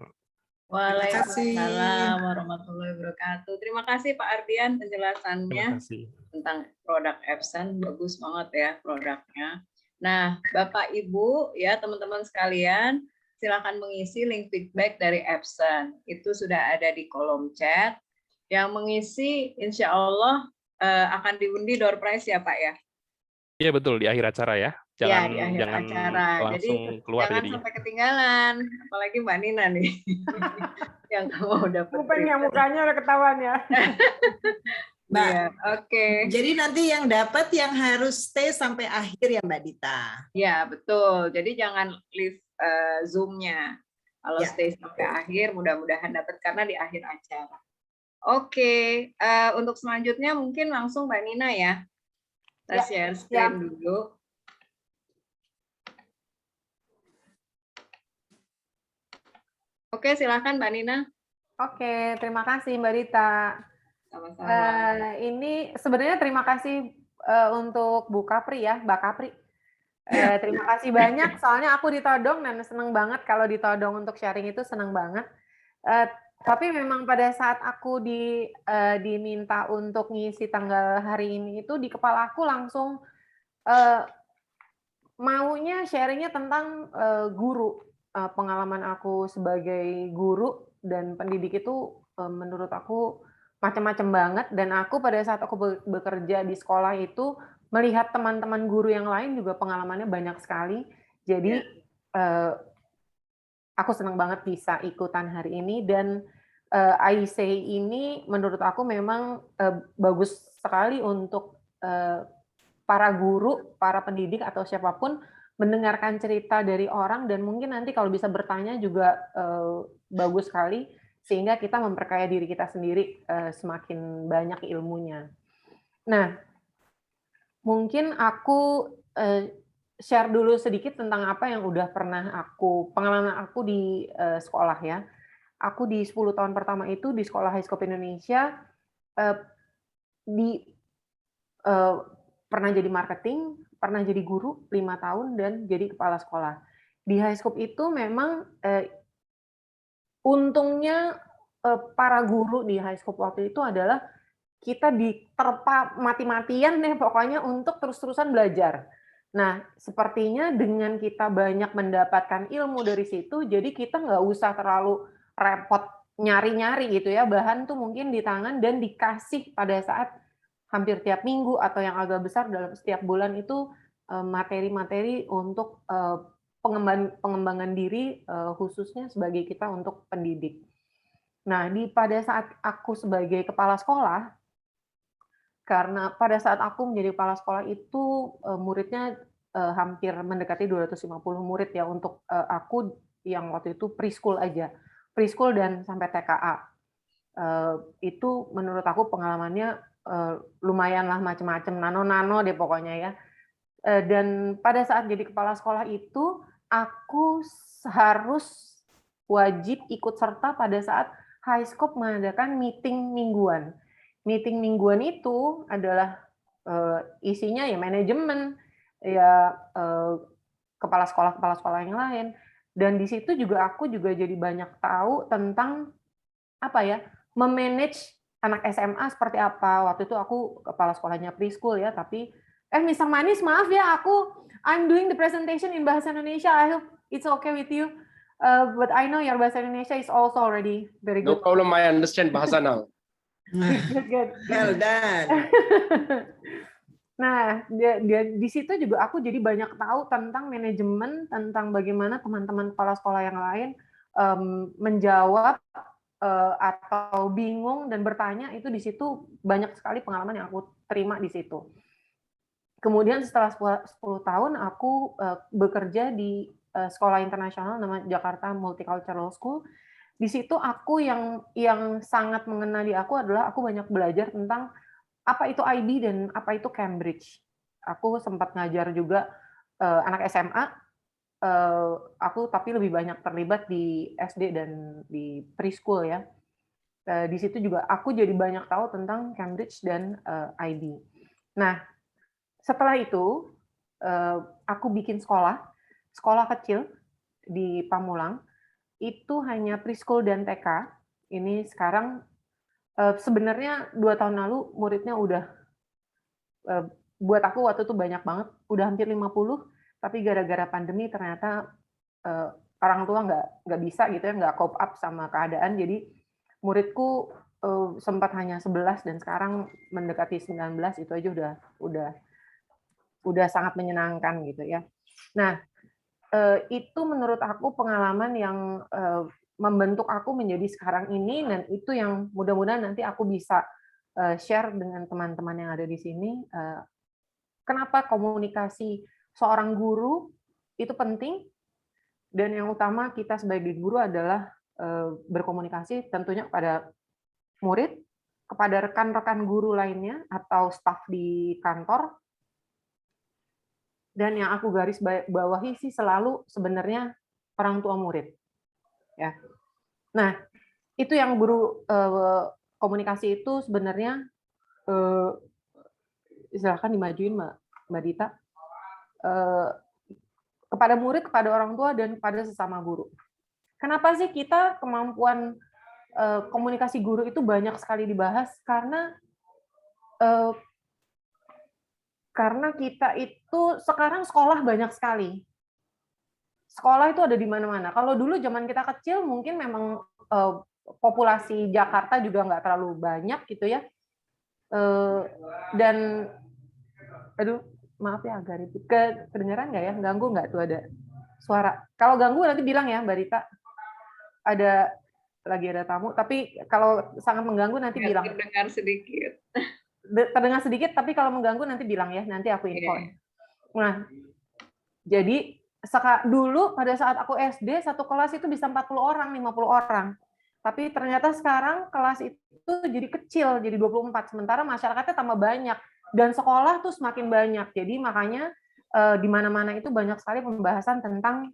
Waalaikumsalam warahmatullahi wabarakatuh. Terima kasih Pak Ardian penjelasannya tentang produk Epson. Bagus banget ya produknya. Nah, Bapak Ibu ya teman-teman sekalian, silakan mengisi link feedback dari Epson. Itu sudah ada di kolom chat. Yang mengisi insya Allah akan diundi door prize ya Pak ya? Iya betul, di akhir acara ya. Jangan, ya, di akhir acara. Langsung jadi, keluar jangan jadinya. Sampai ketinggalan, apalagi Mbak Nina nih yang kamu udah Rupanya mukanya udah ketahuan ya. Mbak, ya, oke. Jadi nanti yang dapat yang harus stay sampai akhir ya Mbak Dita. Ya betul. Jadi jangan leave Zoom-nya. Kalau stay sampai akhir, mudah-mudahan dapat karena di akhir acara. Oke, untuk selanjutnya mungkin langsung Mbak Nina ya. Kita share screen dulu. Oke, silakan Mbak Nina. Oke, terima kasih Mbak Dita. Sama-sama. Ini sebenarnya terima kasih untuk Bu Kapri ya, Mbak Kapri. Terima kasih banyak, soalnya aku ditodong dan seneng banget kalau ditodong untuk sharing itu seneng banget. Tapi memang pada saat aku diminta untuk ngisi tanggal hari ini itu di kepala aku langsung maunya sharingnya tentang guru. Pengalaman aku sebagai guru dan pendidik itu menurut aku macam-macam banget, dan aku pada saat aku bekerja di sekolah itu melihat teman-teman guru yang lain juga pengalamannya banyak sekali. Jadi aku senang banget bisa ikutan hari ini, dan IC ini menurut aku memang bagus sekali untuk para guru, para pendidik atau siapapun mendengarkan cerita dari orang, dan mungkin nanti kalau bisa bertanya juga bagus sekali, sehingga kita memperkaya diri kita sendiri semakin banyak ilmunya. Nah, mungkin aku share dulu sedikit tentang apa yang udah pernah pengalaman aku di sekolah ya. Aku di 10 tahun pertama itu di Sekolah Highscope Indonesia pernah jadi marketing, pernah jadi guru 5 tahun, dan jadi kepala sekolah. Di Highscope itu memang untungnya para guru di Highscope waktu itu adalah kita diterpa mati-matian deh pokoknya untuk terus-terusan belajar. Nah, sepertinya dengan kita banyak mendapatkan ilmu dari situ, jadi kita nggak usah terlalu repot nyari-nyari gitu ya, bahan tuh mungkin di tangan dan dikasih pada saat hampir tiap minggu atau yang agak besar dalam setiap bulan itu materi-materi untuk pengembangan diri khususnya sebagai kita untuk pendidik. Nah, pada saat aku sebagai kepala sekolah, karena pada saat aku menjadi kepala sekolah itu muridnya hampir mendekati 250 murid ya untuk aku yang waktu itu preschool aja, preschool dan sampai TKA. Itu menurut aku pengalamannya lumayanlah macam-macam, nano-nano deh pokoknya ya. Dan pada saat jadi kepala sekolah itu aku harus wajib ikut serta pada saat Highscope mengadakan meeting mingguan. Meeting mingguan itu adalah isinya ya manajemen, ya kepala sekolah yang lain, dan di situ juga aku juga jadi banyak tahu tentang apa ya, memanage anak SMA seperti apa. Waktu itu aku kepala sekolahnya preschool ya, tapi Mr. Manis maaf ya, I'm doing the presentation in bahasa Indonesia. I hope it's okay with you. But I know your bahasa Indonesia is also already very good. No problem, I understand bahasa now. Good. Well done. Nah, di situ juga aku jadi banyak tahu tentang manajemen, tentang bagaimana teman-teman kepala sekolah yang lain menjawab atau bingung dan bertanya. Itu di situ banyak sekali pengalaman yang aku terima di situ. Kemudian setelah 10 tahun aku bekerja di sekolah internasional namanya Jakarta Multicultural School. Di situ aku yang sangat mengena di aku adalah aku banyak belajar tentang apa itu IB dan apa itu Cambridge. Aku sempat ngajar juga anak SMA. Aku tapi lebih banyak terlibat di SD dan di preschool ya. Di situ juga aku jadi banyak tahu tentang Cambridge dan IB. Nah, setelah itu aku bikin sekolah kecil di Pamulang. Itu hanya preschool dan TK. Ini sekarang sebenarnya 2 tahun lalu muridnya udah buat aku waktu itu banyak banget, udah hampir 50, tapi gara-gara pandemi ternyata orang tua nggak bisa gitu ya, nggak cope up sama keadaan, jadi muridku sempat hanya 11 dan sekarang mendekati 19, itu aja udah sangat menyenangkan gitu ya. Nah, itu menurut aku pengalaman yang membentuk aku menjadi sekarang ini, dan itu yang mudah-mudahan nanti aku bisa share dengan teman-teman yang ada di sini. Kenapa komunikasi seorang guru itu penting, dan yang utama kita sebagai guru adalah berkomunikasi tentunya kepada murid, kepada rekan-rekan guru lainnya atau staf di kantor. Dan yang aku garis bawahi sih selalu sebenarnya orang tua murid. Ya. Nah, itu yang guru komunikasi itu sebenarnya silakan dimajuin Mbak Dita. Kepada murid, kepada orang tua, dan kepada sesama guru. Kenapa sih kita kemampuan komunikasi guru itu banyak sekali dibahas? Karena kita itu sekarang sekolah banyak sekali. Sekolah itu ada di mana-mana. Kalau dulu zaman kita kecil mungkin memang populasi Jakarta juga nggak terlalu banyak gitu ya. Dan aduh maaf ya agak ribet. Kedengeran nggak ya? Ganggu nggak tuh ada? suara. Kalau ganggu nanti bilang ya Mbak Rita. Lagi ada tamu, tapi kalau sangat mengganggu nanti bilang. Terdengar sedikit. Terdengar sedikit, tapi kalau mengganggu nanti bilang ya, nanti aku info. Nah, jadi dulu pada saat aku SD, satu kelas itu bisa 40 orang, 50 orang. Tapi ternyata sekarang kelas itu jadi kecil, jadi 24. Sementara masyarakatnya tambah banyak. Dan sekolah tuh semakin banyak. Jadi makanya di mana-mana itu banyak sekali pembahasan tentang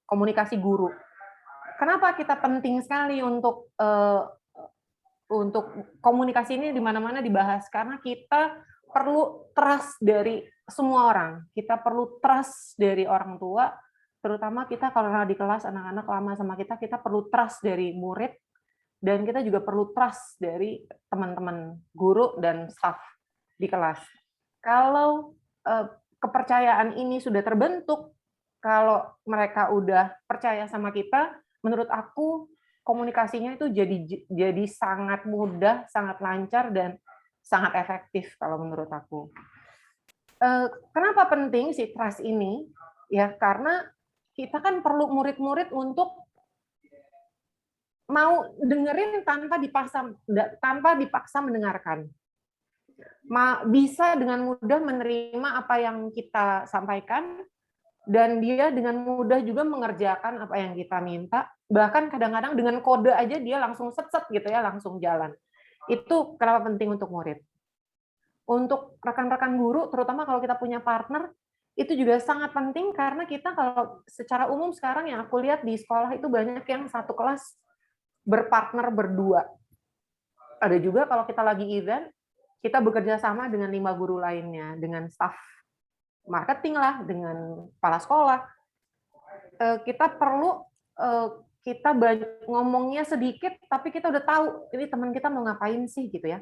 komunikasi guru. Kenapa kita penting sekali untuk komunikasi ini di mana-mana dibahas? Karena kita perlu trust dari semua orang. Kita perlu trust dari orang tua, terutama kita kalau di kelas anak-anak lama sama kita perlu trust dari murid, dan kita juga perlu trust dari teman-teman guru dan staf di kelas. Kalau kepercayaan ini sudah terbentuk, kalau mereka udah percaya sama kita, menurut aku komunikasinya itu jadi sangat mudah, sangat lancar, dan sangat efektif kalau menurut aku. Kenapa penting si trust ini? Ya karena kita kan perlu murid-murid untuk mau dengerin tanpa dipaksa mendengarkan. Bisa dengan mudah menerima apa yang kita sampaikan, dan dia dengan mudah juga mengerjakan apa yang kita minta. Bahkan kadang-kadang dengan kode aja dia langsung set-set gitu ya, langsung jalan. Itu kenapa penting untuk murid. Untuk rekan-rekan guru, terutama kalau kita punya partner, itu juga sangat penting karena kita kalau secara umum sekarang yang aku lihat di sekolah itu banyak yang satu kelas berpartner berdua. Ada juga kalau kita lagi event, kita bekerja sama dengan 5 guru lainnya, dengan staf marketing lah, dengan kepala sekolah. Kita perlu kita ngomongnya sedikit, tapi kita udah tahu ini teman kita mau ngapain sih gitu ya.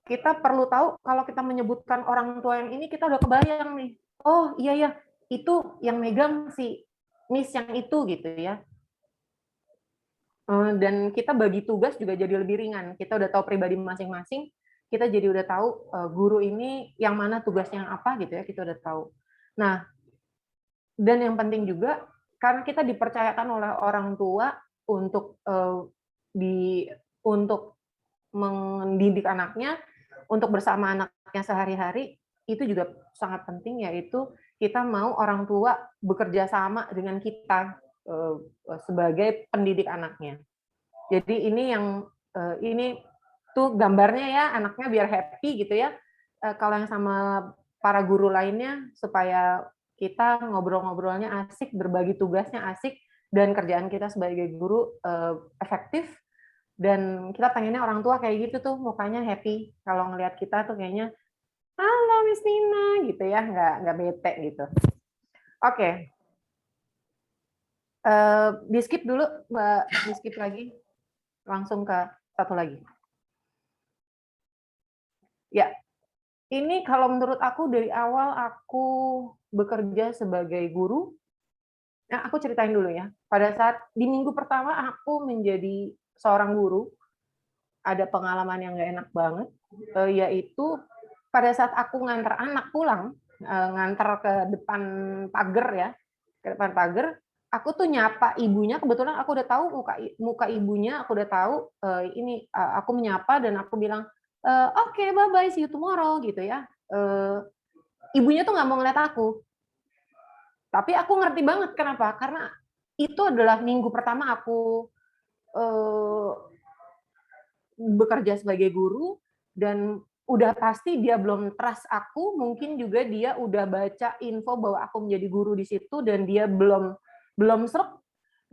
Kita perlu tahu kalau kita menyebutkan orang tua yang ini, kita udah kebayang nih. Oh iya ya, itu yang megang si Miss yang itu gitu ya. Dan kita bagi tugas juga jadi lebih ringan. Kita udah tahu pribadi masing-masing. Kita jadi udah tahu guru ini yang mana tugasnya yang apa gitu ya. Kita udah tahu. Nah, dan yang penting juga karena kita dipercayakan oleh orang tua untuk mendidik anaknya, untuk bersama anaknya sehari-hari, itu juga sangat penting, yaitu kita mau orang tua bekerja sama dengan kita sebagai pendidik anaknya. Jadi ini tuh gambarnya ya, anaknya biar happy gitu ya. Kalau yang sama para guru lainnya, supaya kita ngobrol-ngobrolnya asik, berbagi tugasnya asik, dan kerjaan kita sebagai guru efektif. Dan kita pengennya orang tua kayak gitu tuh, mukanya happy. Kalau ngelihat kita tuh kayaknya, halo Miss Nina, gitu ya, nggak bete gitu. Oke. Di skip dulu, Mbak, di skip lagi. Langsung ke satu lagi. Ya, ini kalau menurut aku dari awal aku bekerja sebagai guru, nah aku ceritain dulu ya. Pada saat di minggu pertama aku menjadi seorang guru, ada pengalaman yang nggak enak banget, yaitu pada saat aku ngantar anak pulang, ngantar ke depan pagar ya, ke depan pagar, aku tuh nyapa ibunya, kebetulan aku udah tahu muka ibunya, aku udah tahu aku menyapa dan aku bilang, oke, bye-bye, see you tomorrow, gitu ya. Ibunya tuh nggak mau ngeliat aku. Tapi aku ngerti banget kenapa, karena itu adalah minggu pertama aku bekerja sebagai guru, dan udah pasti dia belum trust aku, mungkin juga dia udah baca info bahwa aku menjadi guru di situ, dan dia belum srek.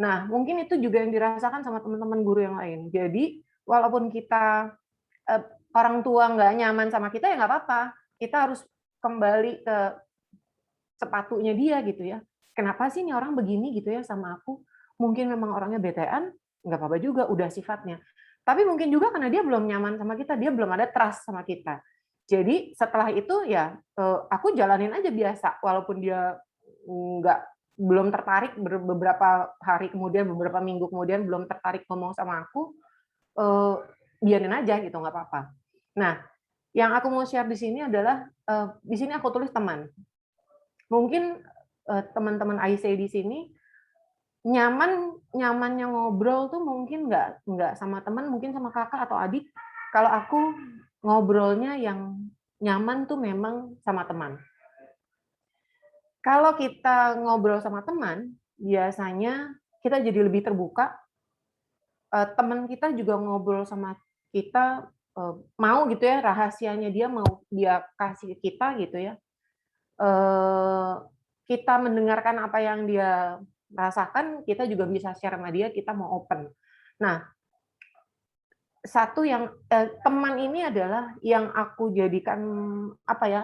Nah, mungkin itu juga yang dirasakan sama teman-teman guru yang lain. Jadi, walaupun kita orang tua nggak nyaman sama kita, ya nggak apa-apa. Kita harus kembali ke sepatunya dia gitu ya. Kenapa sih ini orang begini gitu ya sama aku? Mungkin memang orangnya betean, nggak apa-apa juga, udah sifatnya. Tapi mungkin juga karena dia belum nyaman sama kita, dia belum ada trust sama kita. Jadi setelah itu ya aku jalanin aja biasa, walaupun dia belum tertarik, beberapa hari kemudian, beberapa minggu kemudian belum tertarik ngomong sama aku, biarin aja gitu, nggak apa-apa. Nah, yang aku mau share di sini adalah di sini aku tulis teman. Mungkin teman-teman IC di sini nyamannya ngobrol tuh mungkin nggak sama teman, mungkin sama kakak atau adik. Kalau aku ngobrolnya yang nyaman tuh memang sama teman. Kalau kita ngobrol sama teman, biasanya kita jadi lebih terbuka. Teman kita juga ngobrol sama kita, mau gitu ya, rahasianya dia mau dia kasih ke kita gitu ya. Kita mendengarkan apa yang dia rasakan, kita juga bisa share sama dia, kita mau open. Nah, satu yang teman ini adalah yang aku jadikan apa ya,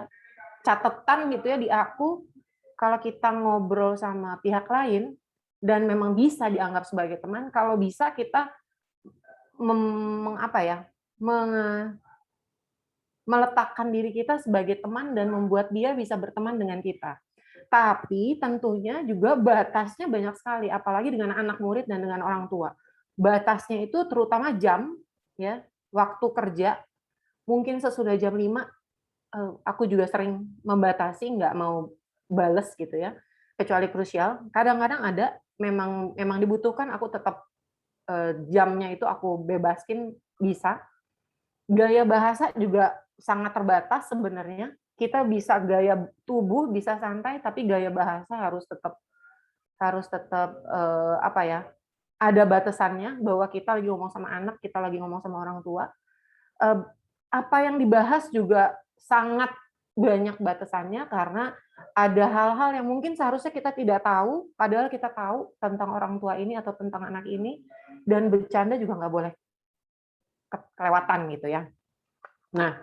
catatan gitu ya di aku, kalau kita ngobrol sama pihak lain dan memang bisa dianggap sebagai teman, kalau bisa kita meletakkan diri kita sebagai teman dan membuat dia bisa berteman dengan kita. Tapi tentunya juga batasnya banyak sekali, apalagi dengan anak murid dan dengan orang tua. Batasnya itu terutama jam, ya, waktu kerja. Mungkin sesudah jam 5, aku juga sering membatasi, nggak mau bales gitu ya, kecuali krusial. Kadang-kadang ada, memang dibutuhkan, aku tetap jamnya itu aku bebaskin, bisa. Gaya bahasa juga sangat terbatas sebenarnya. Kita bisa gaya tubuh bisa santai, tapi gaya bahasa harus tetap ada batasannya, bahwa kita lagi ngomong sama anak, kita lagi ngomong sama orang tua. Apa yang dibahas juga sangat banyak batasannya, karena ada hal-hal yang mungkin seharusnya kita tidak tahu, padahal kita tahu tentang orang tua ini atau tentang anak ini, dan bercanda juga nggak boleh kelewatan gitu ya. Nah,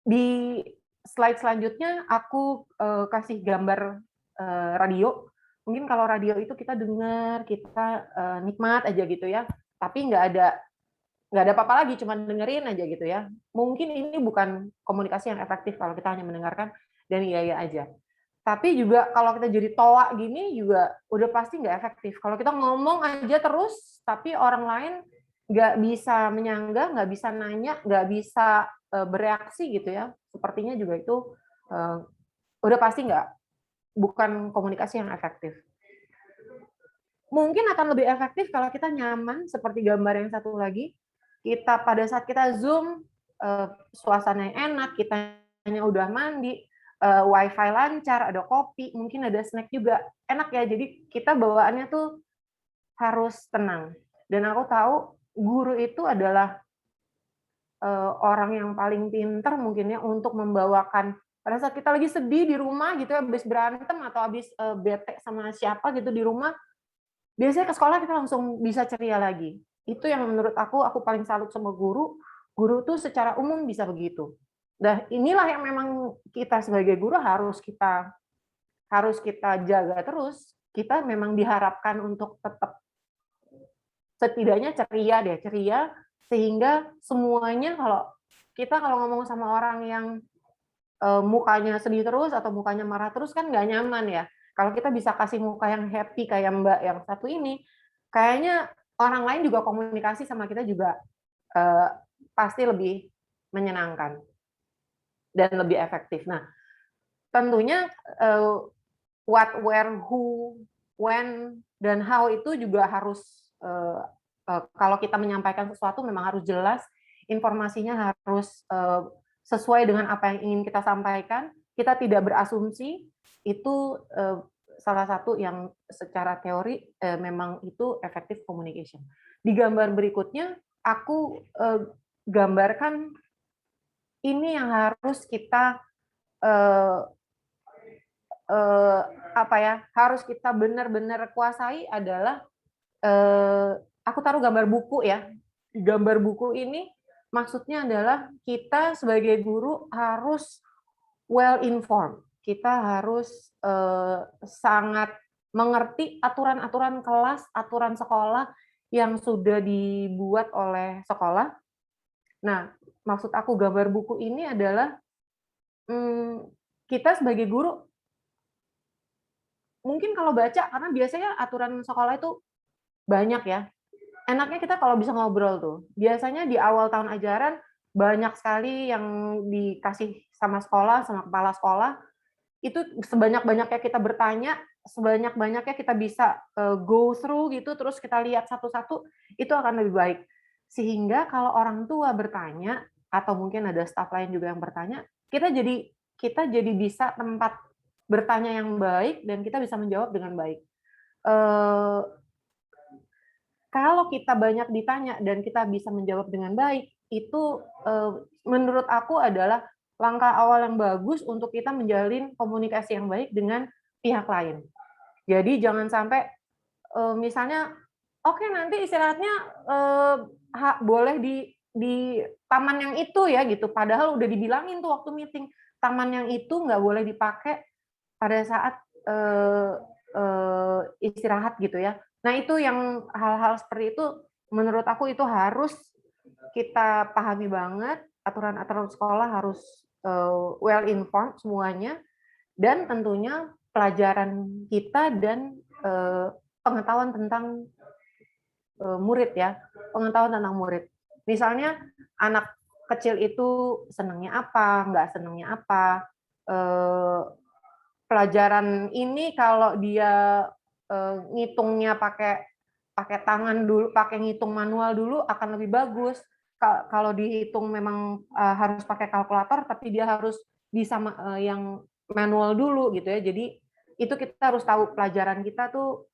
di slide selanjutnya aku kasih gambar radio. Mungkin kalau radio itu kita dengar, kita nikmat aja gitu ya, tapi nggak ada apa-apa lagi, cuma dengerin aja gitu ya. Mungkin ini bukan komunikasi yang efektif kalau kita hanya mendengarkan dan iya aja. Tapi juga kalau kita jadi toa gini juga udah pasti nggak efektif. Kalau kita ngomong aja terus, tapi orang lain nggak bisa menyanggah, nggak bisa nanya, nggak bisa bereaksi gitu ya. Sepertinya juga itu udah pasti bukan komunikasi yang efektif. Mungkin akan lebih efektif kalau kita nyaman, seperti gambar yang satu lagi. Kita pada saat kita Zoom, suasana yang enak, kitanya udah mandi, wifi lancar, ada kopi, mungkin ada snack juga, enak ya. Jadi kita bawaannya tuh harus tenang. Dan aku tahu guru itu adalah orang yang paling pintar mungkin ya untuk membawakan pada saat kita lagi sedih di rumah gitu ya, habis berantem atau habis bete sama siapa gitu di rumah, biasanya ke sekolah kita langsung bisa ceria lagi. Itu yang menurut aku paling salut sama guru. Guru tuh secara umum bisa begitu. Nah, inilah yang memang kita sebagai guru harus kita jaga terus. Kita memang diharapkan untuk tetap setidaknya ceria, sehingga semuanya kalau ngomong sama orang yang mukanya sedih terus atau mukanya marah terus kan nggak nyaman ya. Kalau kita bisa kasih muka yang happy kayak Mbak yang satu ini, kayaknya orang lain juga komunikasi sama kita juga pasti lebih menyenangkan dan lebih efektif. Nah, tentunya what, where, who, when, dan how itu juga harus, kalau kita menyampaikan sesuatu memang harus jelas, informasinya harus sesuai dengan apa yang ingin kita sampaikan, kita tidak berasumsi, itu salah satu yang secara teori memang itu effective communication. Di gambar berikutnya, aku gambarkan ini yang harus kita harus kita benar-benar kuasai adalah aku taruh gambar buku ya. Gambar buku ini maksudnya adalah kita sebagai guru harus well informed. Kita harus sangat mengerti aturan-aturan kelas, aturan sekolah yang sudah dibuat oleh sekolah. Nah, maksud aku gambar buku ini adalah kita sebagai guru mungkin kalau baca, karena biasanya aturan sekolah itu banyak ya. Enaknya kita kalau bisa ngobrol tuh. Biasanya di awal tahun ajaran banyak sekali yang dikasih sama sekolah, sama kepala sekolah. itu sebanyak-banyaknya kita bertanya, sebanyak-banyaknya kita bisa go through gitu, terus kita lihat satu-satu, itu akan lebih baik. Sehingga kalau orang tua bertanya, atau mungkin ada staf lain juga yang bertanya, kita jadi bisa tempat bertanya yang baik dan kita bisa menjawab dengan baik. Kalau kita banyak ditanya dan kita bisa menjawab dengan baik, itu menurut aku adalah langkah awal yang bagus untuk kita menjalin komunikasi yang baik dengan pihak lain. Jadi jangan sampai misalnya, oke, nanti istirahatnya boleh di taman yang itu ya gitu. Padahal udah dibilangin tuh waktu meeting, taman yang itu nggak boleh dipakai pada saat istirahat gitu ya. Nah itu yang hal-hal seperti itu menurut aku itu harus kita pahami banget. Aturan-aturan sekolah harus well informed semuanya, dan tentunya pelajaran kita dan pengetahuan tentang murid ya, pengetahuan tentang murid. Misalnya anak kecil itu senangnya apa, nggak senangnya apa, pelajaran ini kalau dia ngitungnya pakai tangan dulu, pakai ngitung manual dulu akan lebih bagus. Kalau dihitung memang harus pakai kalkulator, tapi dia harus bisa yang manual dulu gitu ya. Jadi itu kita harus tahu pelajaran kita tuh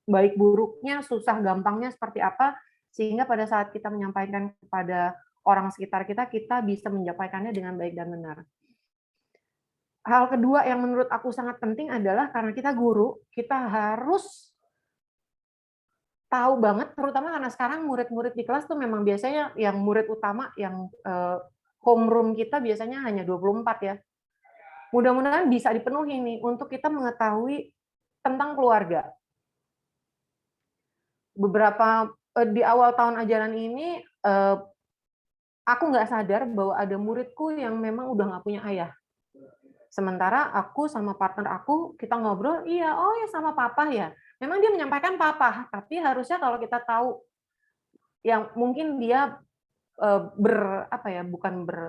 baik buruknya, susah gampangnya seperti apa, sehingga pada saat kita menyampaikan kepada orang sekitar kita, kita bisa menyampaikannya dengan baik dan benar. Hal kedua yang menurut aku sangat penting adalah karena kita guru, kita harus tahu banget, terutama karena sekarang murid-murid di kelas tuh memang biasanya yang murid utama, yang homeroom kita biasanya hanya 24 ya. Mudah-mudahan bisa dipenuhi nih untuk kita mengetahui tentang keluarga. Beberapa di awal tahun ajaran ini, aku nggak sadar bahwa ada muridku yang memang udah nggak punya ayah. Sementara aku sama partner aku, kita ngobrol, iya, oh ya sama papa ya. Memang dia menyampaikan papa, tapi harusnya kalau kita tahu yang mungkin dia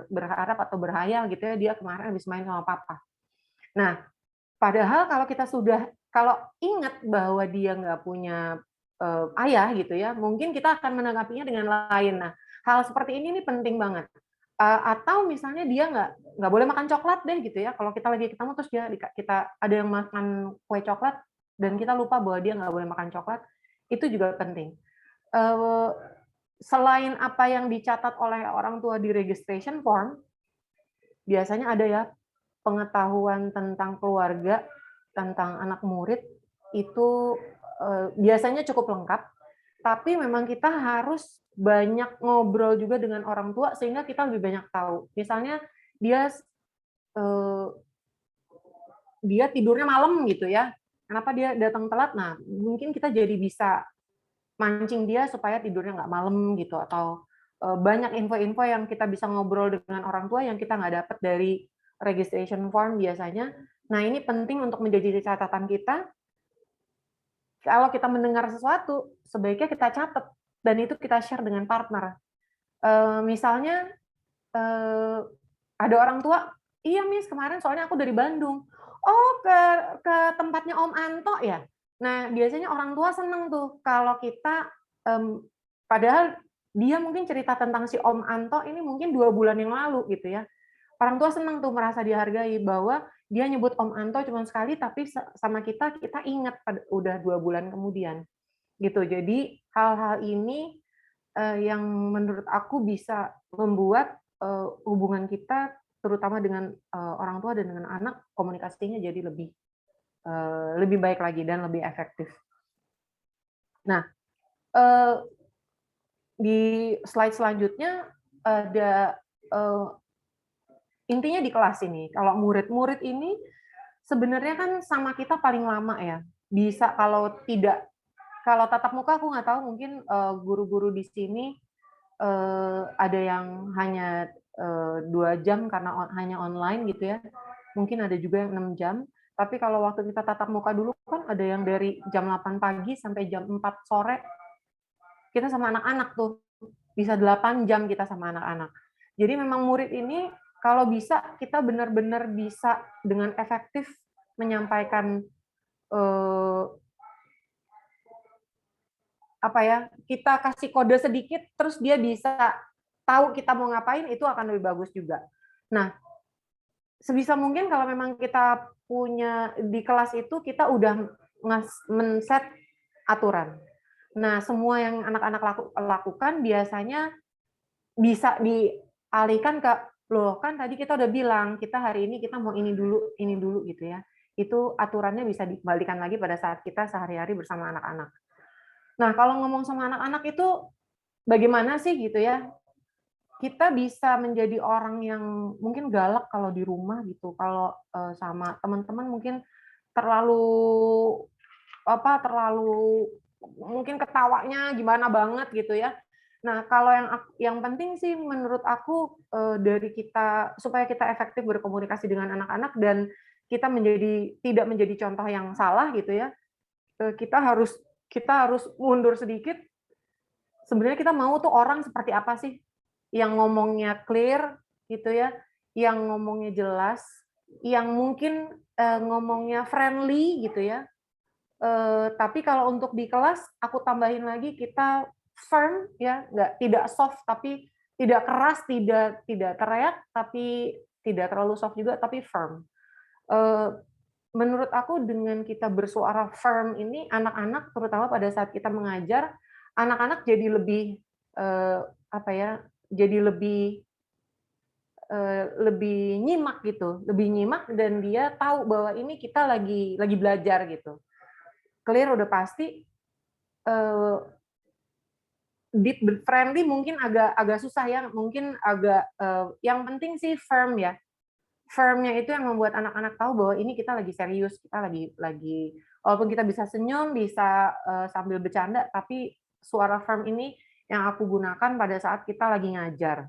berharap atau berhayal gitu ya, dia kemarin habis main sama papa. Nah, padahal kalau ingat bahwa dia nggak punya ayah gitu ya, mungkin kita akan menanggapinya dengan lain. Nah, hal seperti ini nih penting banget. Atau misalnya dia nggak boleh makan coklat deh gitu ya. Kalau kita lagi ketemu terus kita ada yang makan kue coklat dan kita lupa bahwa dia nggak boleh makan coklat, itu juga penting. Selain apa yang dicatat oleh orang tua di registration form, biasanya ada ya pengetahuan tentang keluarga, tentang anak murid, itu biasanya cukup lengkap, tapi memang kita harus banyak ngobrol juga dengan orang tua sehingga kita lebih banyak tahu. Misalnya dia tidurnya malam gitu ya, kenapa dia datang telat? Nah, mungkin kita jadi bisa mancing dia supaya tidurnya nggak malam gitu, atau banyak info-info yang kita bisa ngobrol dengan orang tua yang kita nggak dapat dari registration form biasanya. Nah, ini penting untuk menjadi catatan kita. Kalau kita mendengar sesuatu, sebaiknya kita catat dan itu kita share dengan partner. Misalnya ada orang tua, iya Miss, kemarin soalnya aku dari Bandung. Oh, ke tempatnya Om Anto ya. Nah, biasanya orang tua seneng tuh kalau kita, padahal dia mungkin cerita tentang si Om Anto ini mungkin 2 bulan yang lalu gitu ya. Orang tua seneng tuh merasa dihargai bahwa dia nyebut Om Anto cuma sekali, tapi sama kita ingat udah 2 bulan kemudian gitu. Jadi hal-hal ini yang menurut aku bisa membuat hubungan kita terutama dengan orang tua dan dengan anak, komunikasinya jadi lebih baik lagi dan lebih efektif. Nah, di slide selanjutnya ada intinya di kelas ini, kalau murid-murid ini sebenarnya kan sama kita paling lama ya. Bisa kalau tatap muka aku nggak tahu, mungkin guru-guru di sini ada yang hanya 2 jam karena hanya online gitu ya. Mungkin ada juga yang 6 jam. Tapi kalau waktu kita tatap muka dulu kan ada yang dari jam 8 pagi sampai jam 4 sore. Kita sama anak-anak tuh. Bisa 8 jam kita sama anak-anak. Jadi memang murid ini kalau bisa kita benar-benar bisa dengan efektif menyampaikan apa ya, kita kasih kode sedikit terus dia bisa tahu kita mau ngapain, itu akan lebih bagus juga. Nah, sebisa mungkin kalau memang kita punya di kelas itu kita udah men-set aturan. Nah, semua yang anak-anak lakukan biasanya bisa dialihkan ke, loh kan tadi kita udah bilang kita hari ini kita mau ini dulu gitu ya. Itu aturannya bisa dikembalikan lagi pada saat kita sehari-hari bersama anak-anak. Nah, kalau ngomong sama anak-anak itu bagaimana sih gitu ya? Kita bisa menjadi orang yang mungkin galak kalau di rumah gitu. Kalau sama teman-teman mungkin terlalu mungkin ketawanya gimana banget gitu ya. Nah, kalau yang penting sih menurut aku dari kita supaya kita efektif berkomunikasi dengan anak-anak dan kita tidak menjadi contoh yang salah gitu ya. Kita harus mundur sedikit. Sebenarnya kita mau tuh orang seperti apa sih? Yang ngomongnya clear gitu ya, yang ngomongnya jelas, yang mungkin ngomongnya friendly gitu ya. Tapi kalau untuk di kelas aku tambahin lagi kita firm ya, tidak soft tapi tidak keras, tidak teriak tapi tidak terlalu soft juga tapi firm. Menurut aku dengan kita bersuara firm ini anak-anak terutama pada saat kita mengajar, anak-anak jadi lebih jadi lebih nyimak gitu, lebih nyimak dan dia tahu bahwa ini kita lagi belajar gitu. Clear udah pasti, deep friendly mungkin agak susah ya, mungkin agak yang penting sih firm ya. Firm-nya itu yang membuat anak-anak tahu bahwa ini kita lagi serius, kita lagi walaupun kita bisa senyum, bisa sambil bercanda, tapi suara firm ini yang aku gunakan pada saat kita lagi ngajar.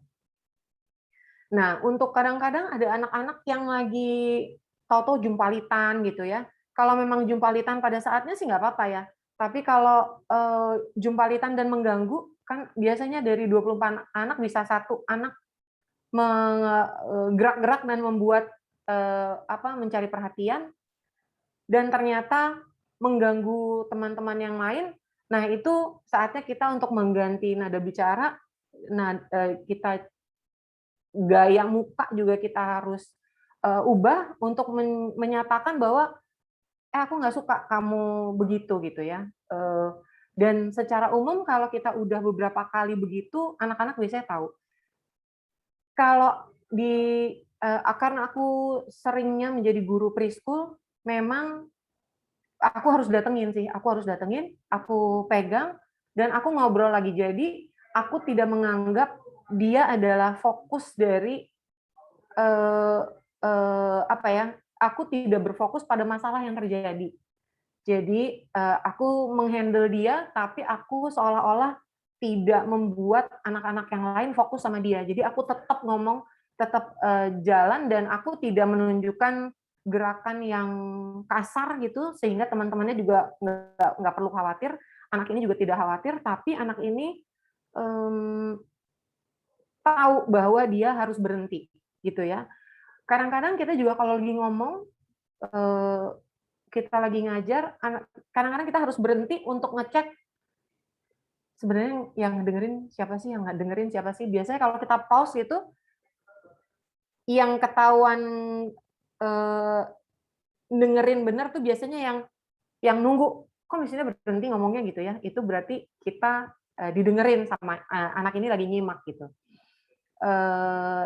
Nah, untuk kadang-kadang ada anak-anak yang lagi tahu-tahu jumpalitan gitu ya. Kalau memang jumpalitan pada saatnya sih nggak apa-apa ya. Tapi kalau jumpalitan dan mengganggu, kan biasanya dari 24 anak bisa satu anak gerak-gerak dan membuat mencari perhatian dan ternyata mengganggu teman-teman yang lain. Nah, itu saatnya kita untuk mengganti nada bicara. Nah, kita gaya muka juga kita harus ubah untuk menyatakan bahwa aku nggak suka kamu begitu gitu ya. Dan secara umum kalau kita udah beberapa kali begitu, anak-anak biasanya tahu. Kalau karena aku seringnya menjadi guru preschool, memang aku harus datengin, aku pegang, dan aku ngobrol lagi. Jadi aku tidak menganggap dia adalah fokus dari aku tidak berfokus pada masalah yang terjadi. Jadi aku menghandle dia, tapi aku seolah-olah tidak membuat anak-anak yang lain fokus sama dia. Jadi aku tetap ngomong, tetap jalan, dan aku tidak menunjukkan gerakan yang kasar gitu, sehingga teman-temannya juga nggak perlu khawatir, anak ini juga tidak khawatir, tapi anak ini tahu bahwa dia harus berhenti gitu ya. Kadang-kadang kita juga kalau lagi ngomong, kita lagi ngajar, kadang-kadang kita harus berhenti untuk ngecek sebenarnya yang dengerin siapa sih, yang nggak dengerin siapa sih. Biasanya kalau kita pause itu, yang ketahuan dengerin benar tuh biasanya yang nunggu, kok mestinya berhenti ngomongnya gitu ya. Itu berarti kita didengerin sama anak ini lagi nyimak gitu.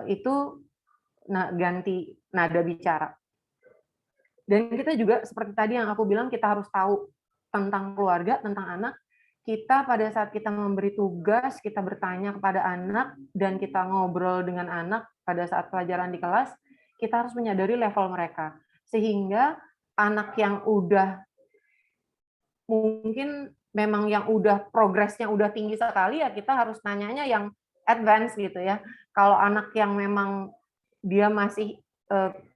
Itu ganti nada bicara. Dan kita juga seperti tadi yang aku bilang, kita harus tahu tentang keluarga, tentang anak. Kita pada saat kita memberi tugas, kita bertanya kepada anak, dan kita ngobrol dengan anak pada saat pelajaran di kelas, kita harus menyadari level mereka. Sehingga anak yang udah mungkin memang yang udah progresnya udah tinggi sekali, ya kita harus nanyanya yang advance gitu ya. Kalau anak yang memang dia masih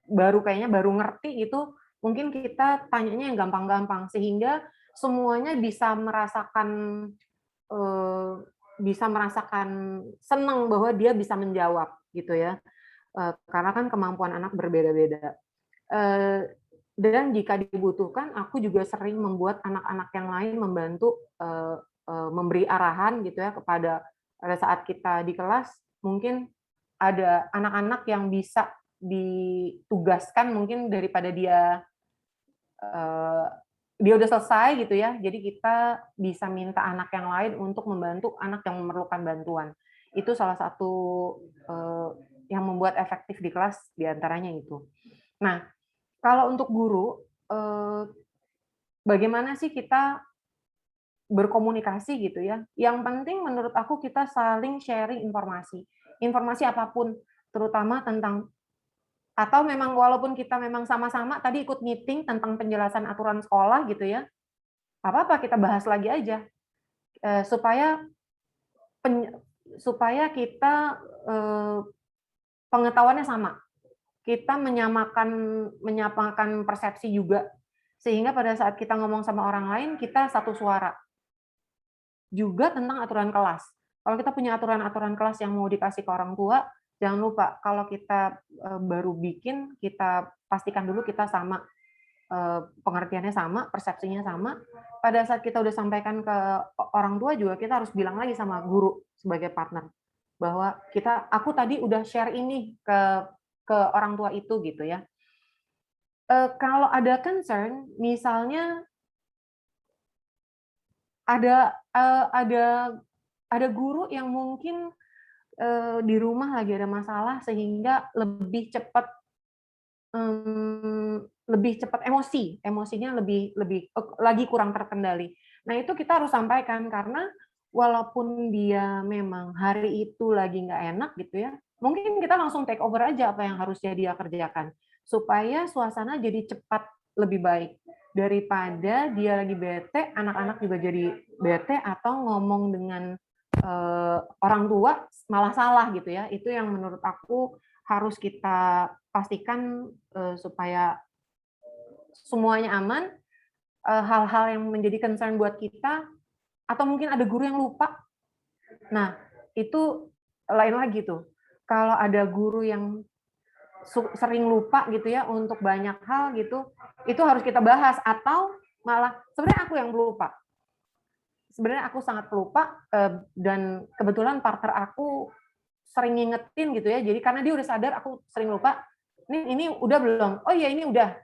baru ngerti gitu, mungkin kita tanyanya yang gampang-gampang sehingga semuanya bisa merasakan senang bahwa dia bisa menjawab gitu ya. karena kan kemampuan anak berbeda-beda. Dan jika dibutuhkan, aku juga sering membuat anak-anak yang lain membantu memberi arahan gitu ya kepada pada saat kita di kelas, mungkin ada anak-anak yang bisa ditugaskan mungkin daripada dia udah selesai gitu ya. Jadi kita bisa minta anak yang lain untuk membantu anak yang memerlukan bantuan. Itu salah satu yang membuat efektif di kelas diantaranya itu. Nah, kalau untuk guru, bagaimana sih kita berkomunikasi gitu ya? Yang penting menurut aku kita saling sharing informasi. Informasi apapun, terutama tentang atau memang walaupun kita memang sama-sama tadi ikut meeting tentang penjelasan aturan sekolah gitu ya, apa-apa kita bahas lagi aja supaya kita pengetahuannya sama, kita menyamakan persepsi juga, sehingga pada saat kita ngomong sama orang lain kita satu suara. Juga tentang aturan kelas. Kalau kita punya aturan-aturan kelas yang mau dikasih ke orang tua, jangan lupa kalau kita baru bikin, kita pastikan dulu kita sama, pengertiannya sama, persepsinya sama. Pada saat kita udah sampaikan ke orang tua juga kita harus bilang lagi sama guru sebagai partner bahwa aku tadi udah share ini ke orang tua itu gitu ya. Kalau ada concern, misalnya ada guru yang mungkin di rumah lagi ada masalah sehingga lebih cepat emosinya lebih lagi kurang terkendali. Nah itu kita harus sampaikan karena walaupun dia memang hari itu lagi nggak enak gitu ya, mungkin kita langsung take over aja apa yang harusnya dia kerjakan supaya suasana jadi cepat lebih baik daripada dia lagi bete, anak-anak juga jadi bete atau ngomong dengan orang tua malah salah gitu ya. Itu yang menurut aku harus kita pastikan supaya semuanya aman. Hal-hal yang menjadi concern buat kita atau mungkin ada guru yang lupa. Nah, itu lain lagi tuh. Kalau ada guru yang sering lupa gitu ya untuk banyak hal gitu, itu harus kita bahas atau malah sebenarnya aku yang lupa. Sebenarnya aku sangat pelupa dan kebetulan partner aku sering ngingetin gitu ya. Jadi karena dia udah sadar aku sering lupa. Ini udah belum? Oh iya ini udah.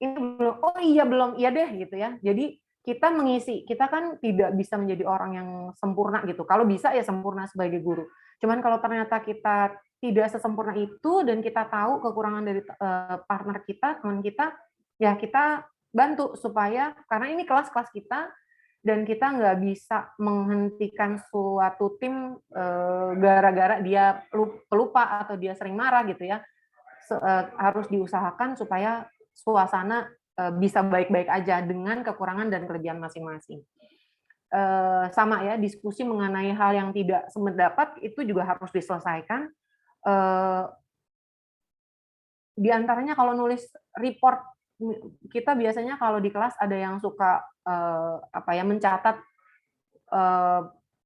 Ini belum. Oh iya belum. Iya deh gitu ya. Jadi kita mengisi. Kita kan tidak bisa menjadi orang yang sempurna gitu. Kalau bisa ya sempurna sebagai guru. Cuman kalau ternyata kita tidak sesempurna itu dan kita tahu kekurangan dari partner kita, teman kita, ya kita bantu supaya karena ini kelas-kelas kita dan kita nggak bisa menghentikan suatu tim gara-gara dia pelupa atau dia sering marah gitu ya. Harus diusahakan supaya suasana bisa baik-baik aja dengan kekurangan dan kelebihan masing-masing. Sama ya, diskusi mengenai hal yang tidak sependapat itu juga harus diselesaikan. Di antaranya kalau nulis report, kita biasanya kalau di kelas ada yang suka mencatat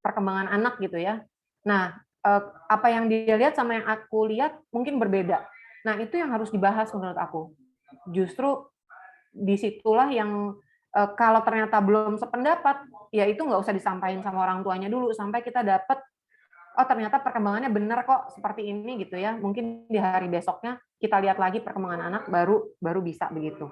perkembangan anak gitu ya. Nah, apa yang dia lihat sama yang aku lihat mungkin berbeda. Nah, itu yang harus dibahas menurut aku. Justru disitulah yang kalau ternyata belum sependapat, ya itu nggak usah disampaikan sama orang tuanya dulu sampai kita dapat oh ternyata perkembangannya benar kok seperti ini gitu ya. Mungkin di hari besoknya kita lihat lagi perkembangan anak baru bisa begitu.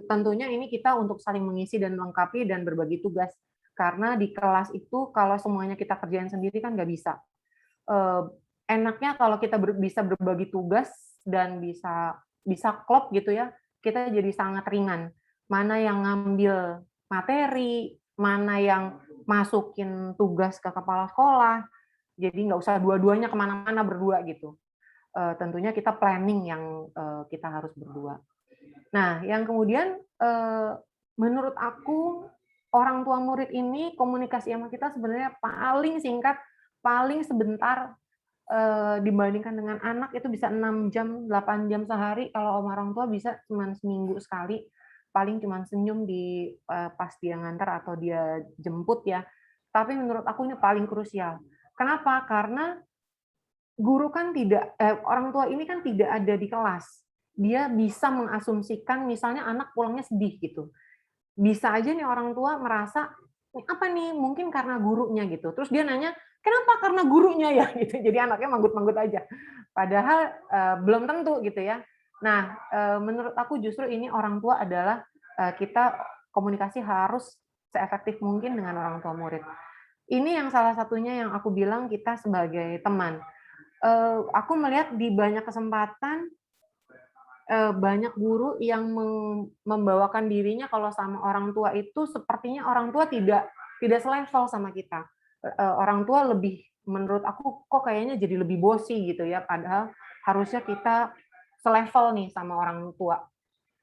Tentunya ini kita untuk saling mengisi dan melengkapi dan berbagi tugas karena di kelas itu kalau semuanya kita kerjain sendiri kan nggak bisa. Enaknya kalau kita bisa berbagi tugas dan bisa klop gitu ya, kita jadi sangat ringan. Mana yang ngambil materi, mana yang masukin tugas ke kepala sekolah, jadi nggak usah dua-duanya kemana-mana berdua gitu. Tentunya kita planning yang kita harus berdua. Nah, yang kemudian menurut aku orang tua murid ini komunikasi sama kita sebenarnya paling singkat, paling sebentar dibandingkan dengan anak itu bisa 6 jam, 8 jam sehari. Kalau sama orang tua bisa cuma seminggu sekali, paling cuma senyum di pas dia ngantar atau dia jemput ya. Tapi menurut aku ini paling krusial. Kenapa? Karena guru kan orang tua ini kan tidak ada di kelas. Dia bisa mengasumsikan misalnya anak pulangnya sedih gitu. Bisa aja nih orang tua merasa, "Ini apa nih? Mungkin karena gurunya," gitu. Terus dia nanya, "Kenapa karena gurunya ya?" gitu. Jadi anaknya manggut-manggut aja. Padahal belum tentu gitu ya. Nah, menurut aku justru ini orang tua adalah kita komunikasi harus seefektif mungkin dengan orang tua murid. Ini yang salah satunya yang aku bilang kita sebagai teman. Aku melihat di banyak kesempatan banyak guru yang membawakan dirinya kalau sama orang tua itu sepertinya orang tua tidak selevel sama kita. Orang tua lebih, menurut aku kok kayaknya jadi lebih bossy gitu ya, padahal harusnya kita selevel nih sama orang tua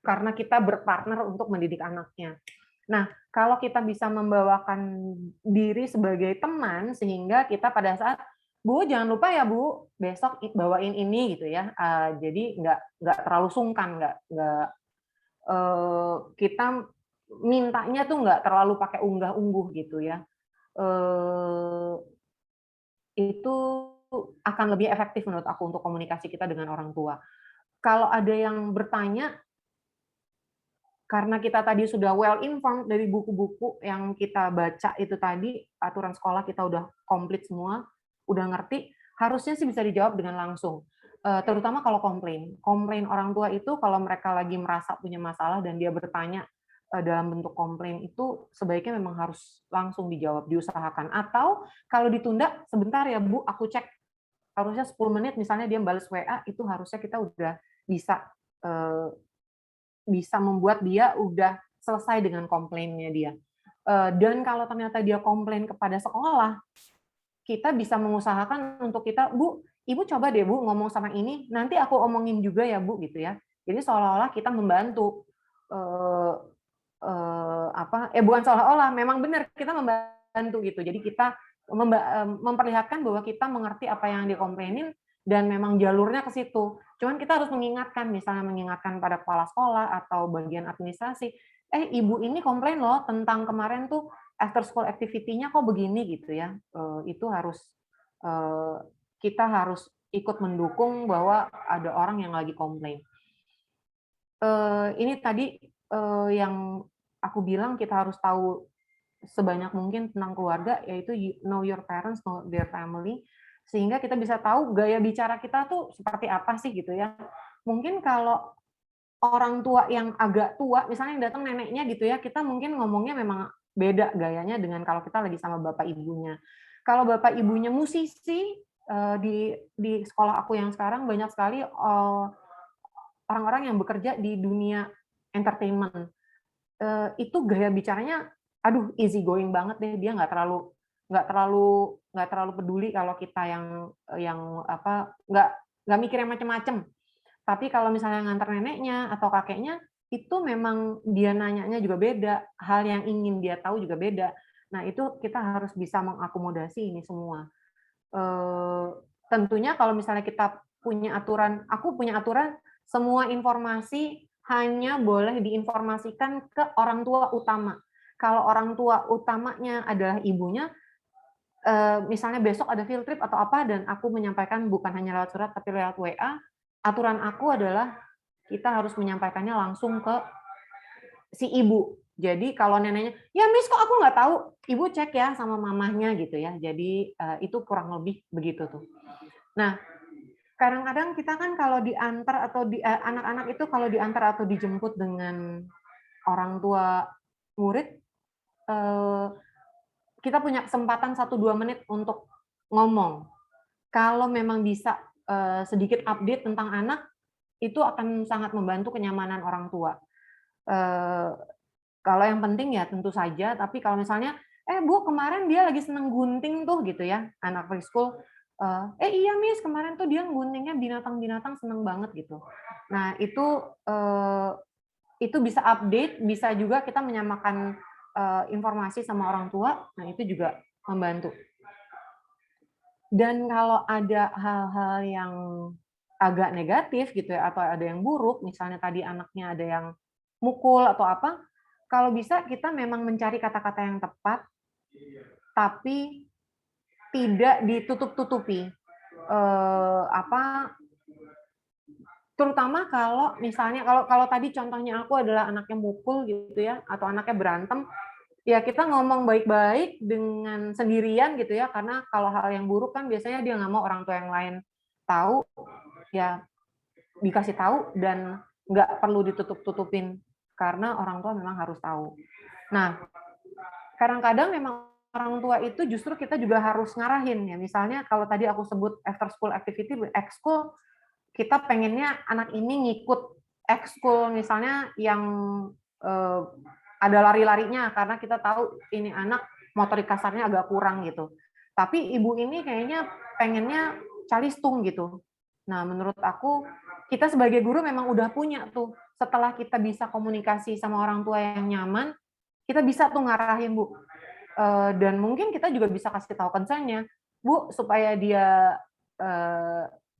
karena kita berpartner untuk mendidik anaknya. Nah, kalau kita bisa membawakan diri sebagai teman sehingga kita pada saat, "Bu, jangan lupa ya Bu, besok bawain ini," gitu ya. Jadi nggak terlalu sungkan, kita mintanya tuh nggak terlalu pakai unggah-ungguh gitu ya. Itu akan lebih efektif menurut aku untuk komunikasi kita dengan orang tua. Kalau ada yang bertanya, karena kita tadi sudah well informed dari buku-buku yang kita baca itu tadi, aturan sekolah kita udah komplit semua, udah ngerti, harusnya sih bisa dijawab dengan langsung. Terutama kalau komplain. Komplain orang tua itu kalau mereka lagi merasa punya masalah dan dia bertanya dalam bentuk komplain itu sebaiknya memang harus langsung dijawab, diusahakan. Atau kalau ditunda, sebentar ya Bu, aku cek. Harusnya 10 menit misalnya dia balas WA, itu harusnya kita udah bisa membuat dia udah selesai dengan komplainnya dia. Dan kalau ternyata dia komplain kepada sekolah, kita bisa mengusahakan untuk kita, "Bu, Ibu coba deh Bu ngomong sama ini, nanti aku omongin juga ya Bu," gitu ya. Jadi seolah-olah kita membantu, bukan seolah-olah, memang benar kita membantu gitu. Jadi kita memperlihatkan bahwa kita mengerti apa yang dikomplainin dan memang jalurnya ke situ. Cuman kita harus mengingatkan, misalnya mengingatkan pada kepala sekolah atau bagian administrasi, Ibu ini komplain loh tentang kemarin tuh after school activity-nya kok begini," gitu ya. Itu harus kita harus ikut mendukung bahwa ada orang yang lagi komplain. Ini tadi yang aku bilang kita harus tahu sebanyak mungkin tentang keluarga, yaitu know your parents, know their family, sehingga kita bisa tahu gaya bicara kita tuh seperti apa sih gitu ya. Mungkin kalau orang tua yang agak tua, misalnya yang datang neneknya gitu ya, kita mungkin ngomongnya memang beda gayanya dengan kalau kita lagi sama bapak ibunya. Kalau bapak ibunya musisi, di sekolah aku yang sekarang banyak sekali orang-orang yang bekerja di dunia entertainment. Itu gaya bicaranya, aduh easy going banget deh, dia nggak terlalu peduli kalau kita yang nggak mikir yang macam-macam. Tapi kalau misalnya nganter neneknya atau kakeknya, itu memang dia nanyanya juga beda, hal yang ingin dia tahu juga beda. Nah, itu kita harus bisa mengakomodasi ini semua. Tentunya kalau misalnya kita punya aturan, aku punya aturan, semua informasi hanya boleh diinformasikan ke orang tua utama. Kalau orang tua utamanya adalah ibunya, misalnya besok ada field trip atau apa, dan aku menyampaikan bukan hanya lewat surat, tapi lewat WA, aturan aku adalah kita harus menyampaikannya langsung ke si ibu. Jadi kalau neneknya, "Ya Miss, kok aku nggak tahu?" Ibu cek ya sama mamahnya gitu ya. Jadi itu kurang lebih begitu tuh. Nah, kadang-kadang kita kan kalau diantar atau anak-anak itu kalau diantar atau dijemput dengan orang tua murid, kita punya kesempatan 1-2 menit untuk ngomong. Kalau memang bisa sedikit update tentang anak, itu akan sangat membantu kenyamanan orang tua. Kalau yang penting ya tentu saja, tapi kalau misalnya, Bu, kemarin dia lagi seneng gunting tuh gitu ya, anak preschool, iya Miss, kemarin tuh dia guntingnya binatang-binatang seneng banget gitu. Nah, itu bisa update, bisa juga kita menyamakan informasi sama orang tua, nah itu juga membantu. Dan kalau ada hal-hal yang agak negatif gitu ya, atau ada yang buruk, misalnya tadi anaknya ada yang mukul atau apa, kalau bisa kita memang mencari kata-kata yang tepat, tapi tidak ditutup-tutupi. terutama kalau misalnya kalau tadi contohnya aku adalah anaknya mukul gitu ya, atau anaknya berantem, ya kita ngomong baik-baik dengan sendirian gitu ya, karena kalau hal yang buruk kan biasanya dia nggak mau orang tua yang lain tahu, ya dikasih tahu dan nggak perlu ditutup-tutupin karena orang tua memang harus tahu. Nah, kadang-kadang memang orang tua itu justru kita juga harus ngarahin ya. Misalnya kalau tadi aku sebut after school activity, ekskul, kita pengennya anak ini ngikut ekskul misalnya yang ada lari-larinya karena kita tahu ini anak motorik kasarnya agak kurang gitu. Tapi ibu ini kayaknya pengennya calistung gitu. Nah, menurut aku kita sebagai guru memang udah punya tuh, setelah kita bisa komunikasi sama orang tua yang nyaman, kita bisa tuh ngarahin, Bu. Dan mungkin kita juga bisa kasih tahu concern-nya, Bu, supaya dia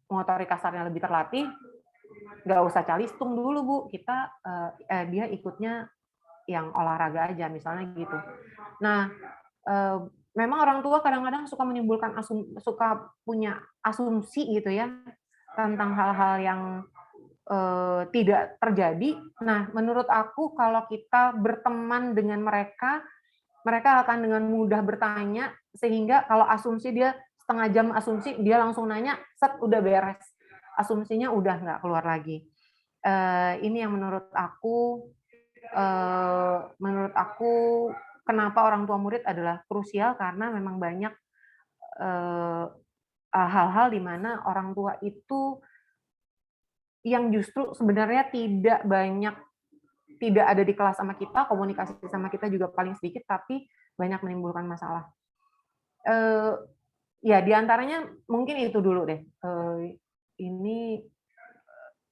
motorik kasarnya lebih terlatih, nggak usah calistung dulu, Bu. Kita dia ikutnya yang olahraga aja, misalnya gitu. Nah, memang orang tua kadang-kadang suka menimbulkan suka punya asumsi gitu ya tentang hal-hal yang tidak terjadi. Nah, menurut aku kalau kita berteman dengan mereka, mereka akan dengan mudah bertanya, sehingga kalau asumsi dia setengah jam asumsi, dia langsung nanya, set, udah beres. Asumsinya udah nggak keluar lagi. Ini yang menurut aku kenapa orang tua murid adalah krusial, karena memang banyak hal-hal di mana orang tua itu yang justru sebenarnya tidak ada di kelas sama kita, komunikasi sama kita juga paling sedikit, tapi banyak menimbulkan masalah. Ya, diantaranya mungkin itu dulu deh. Ini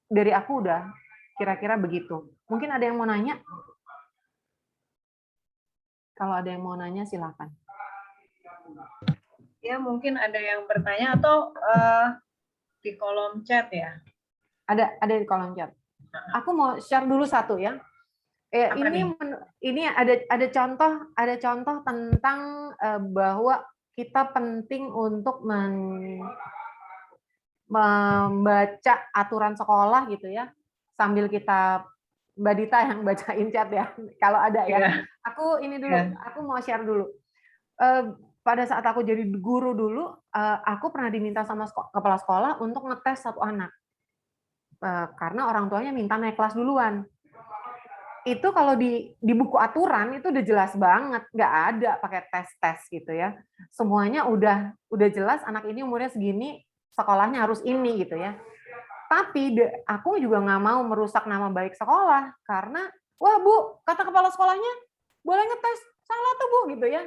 dari aku udah kira-kira begitu. Mungkin ada yang mau nanya? Kalau ada yang mau nanya, silakan. Ya, mungkin ada yang bertanya atau di kolom chat ya? Ada di kolom chat. Aku mau share dulu satu ya. Ini ada contoh tentang bahwa kita penting untuk membaca aturan sekolah gitu ya, sambil kita Mbak Dita yang bacain chat ya, kalau ada ya. Yeah. Aku ini dulu, aku mau share dulu. Pada saat aku jadi guru dulu, aku pernah diminta sama kepala sekolah untuk ngetes satu anak. Karena orang tuanya minta naik kelas duluan. Itu kalau di buku aturan itu udah jelas banget, nggak ada pakai tes gitu ya. Semuanya udah jelas, anak ini umurnya segini, sekolahnya harus ini gitu ya. Tapi aku juga nggak mau merusak nama baik sekolah, karena wah Bu, kata kepala sekolahnya boleh ngetes, salah tuh Bu gitu ya.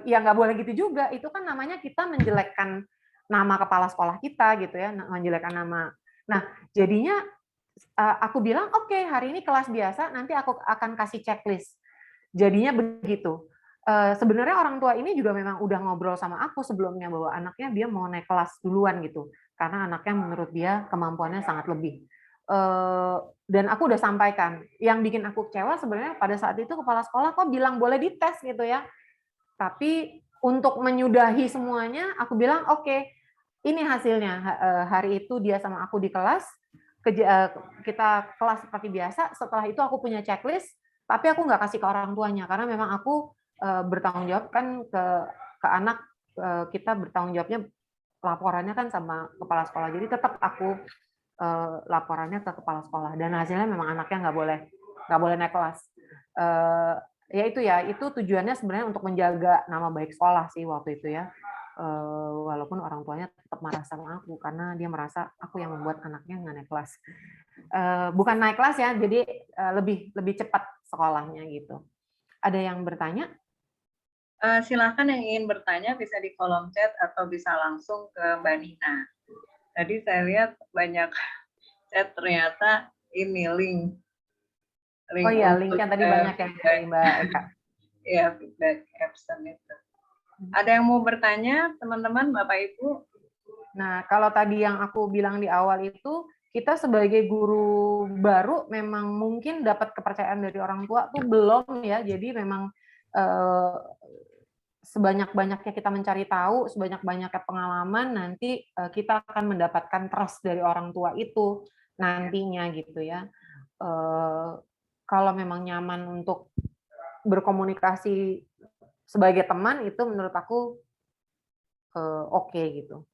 Ya nggak boleh gitu juga, itu kan namanya kita menjelekkan nama kepala sekolah kita gitu ya, menjelekkan nama. Nah, jadinya aku bilang, oke, hari ini kelas biasa, nanti aku akan kasih checklist. Jadinya begitu. Sebenarnya orang tua ini juga memang udah ngobrol sama aku sebelumnya bahwa anaknya dia mau naik kelas duluan gitu, karena anaknya menurut dia kemampuannya sangat lebih. Dan aku udah sampaikan. Yang bikin aku kecewa sebenarnya pada saat itu kepala sekolah kok bilang boleh dites gitu ya. Tapi untuk menyudahi semuanya, aku bilang oke, ini hasilnya. Hari itu dia sama aku di kelas, kita kelas seperti biasa. Setelah itu aku punya checklist, tapi aku nggak kasih ke orang tuanya karena memang aku bertanggung jawab kan ke anak, kita bertanggung jawabnya laporannya kan sama kepala sekolah. Jadi tetap aku laporannya ke kepala sekolah dan hasilnya memang anaknya nggak boleh naik kelas. Ya itu tujuannya sebenarnya untuk menjaga nama baik sekolah sih waktu itu ya. Walaupun orang tuanya tetap marah sama aku karena dia merasa aku yang membuat anaknya nggak naik kelas. Bukan naik kelas ya, jadi lebih cepat sekolahnya gitu. Ada yang bertanya? Silakan yang ingin bertanya bisa di kolom chat atau bisa langsung ke Mbak Nina. Tadi saya lihat banyak chat, ternyata ini link. Oh iya, linknya tadi banyak yang dari Mbak Eka. Iya, feedback absen itu. Ada yang mau bertanya, teman-teman, Bapak Ibu? Nah, kalau tadi yang aku bilang di awal itu, kita sebagai guru baru memang mungkin dapat kepercayaan dari orang tua tuh belum ya. Jadi memang sebanyak-banyaknya kita mencari tahu, sebanyak-banyaknya pengalaman, nanti kita akan mendapatkan trust dari orang tua itu nantinya gitu ya. Kalau memang nyaman untuk berkomunikasi sebagai teman, itu menurut aku oke gitu.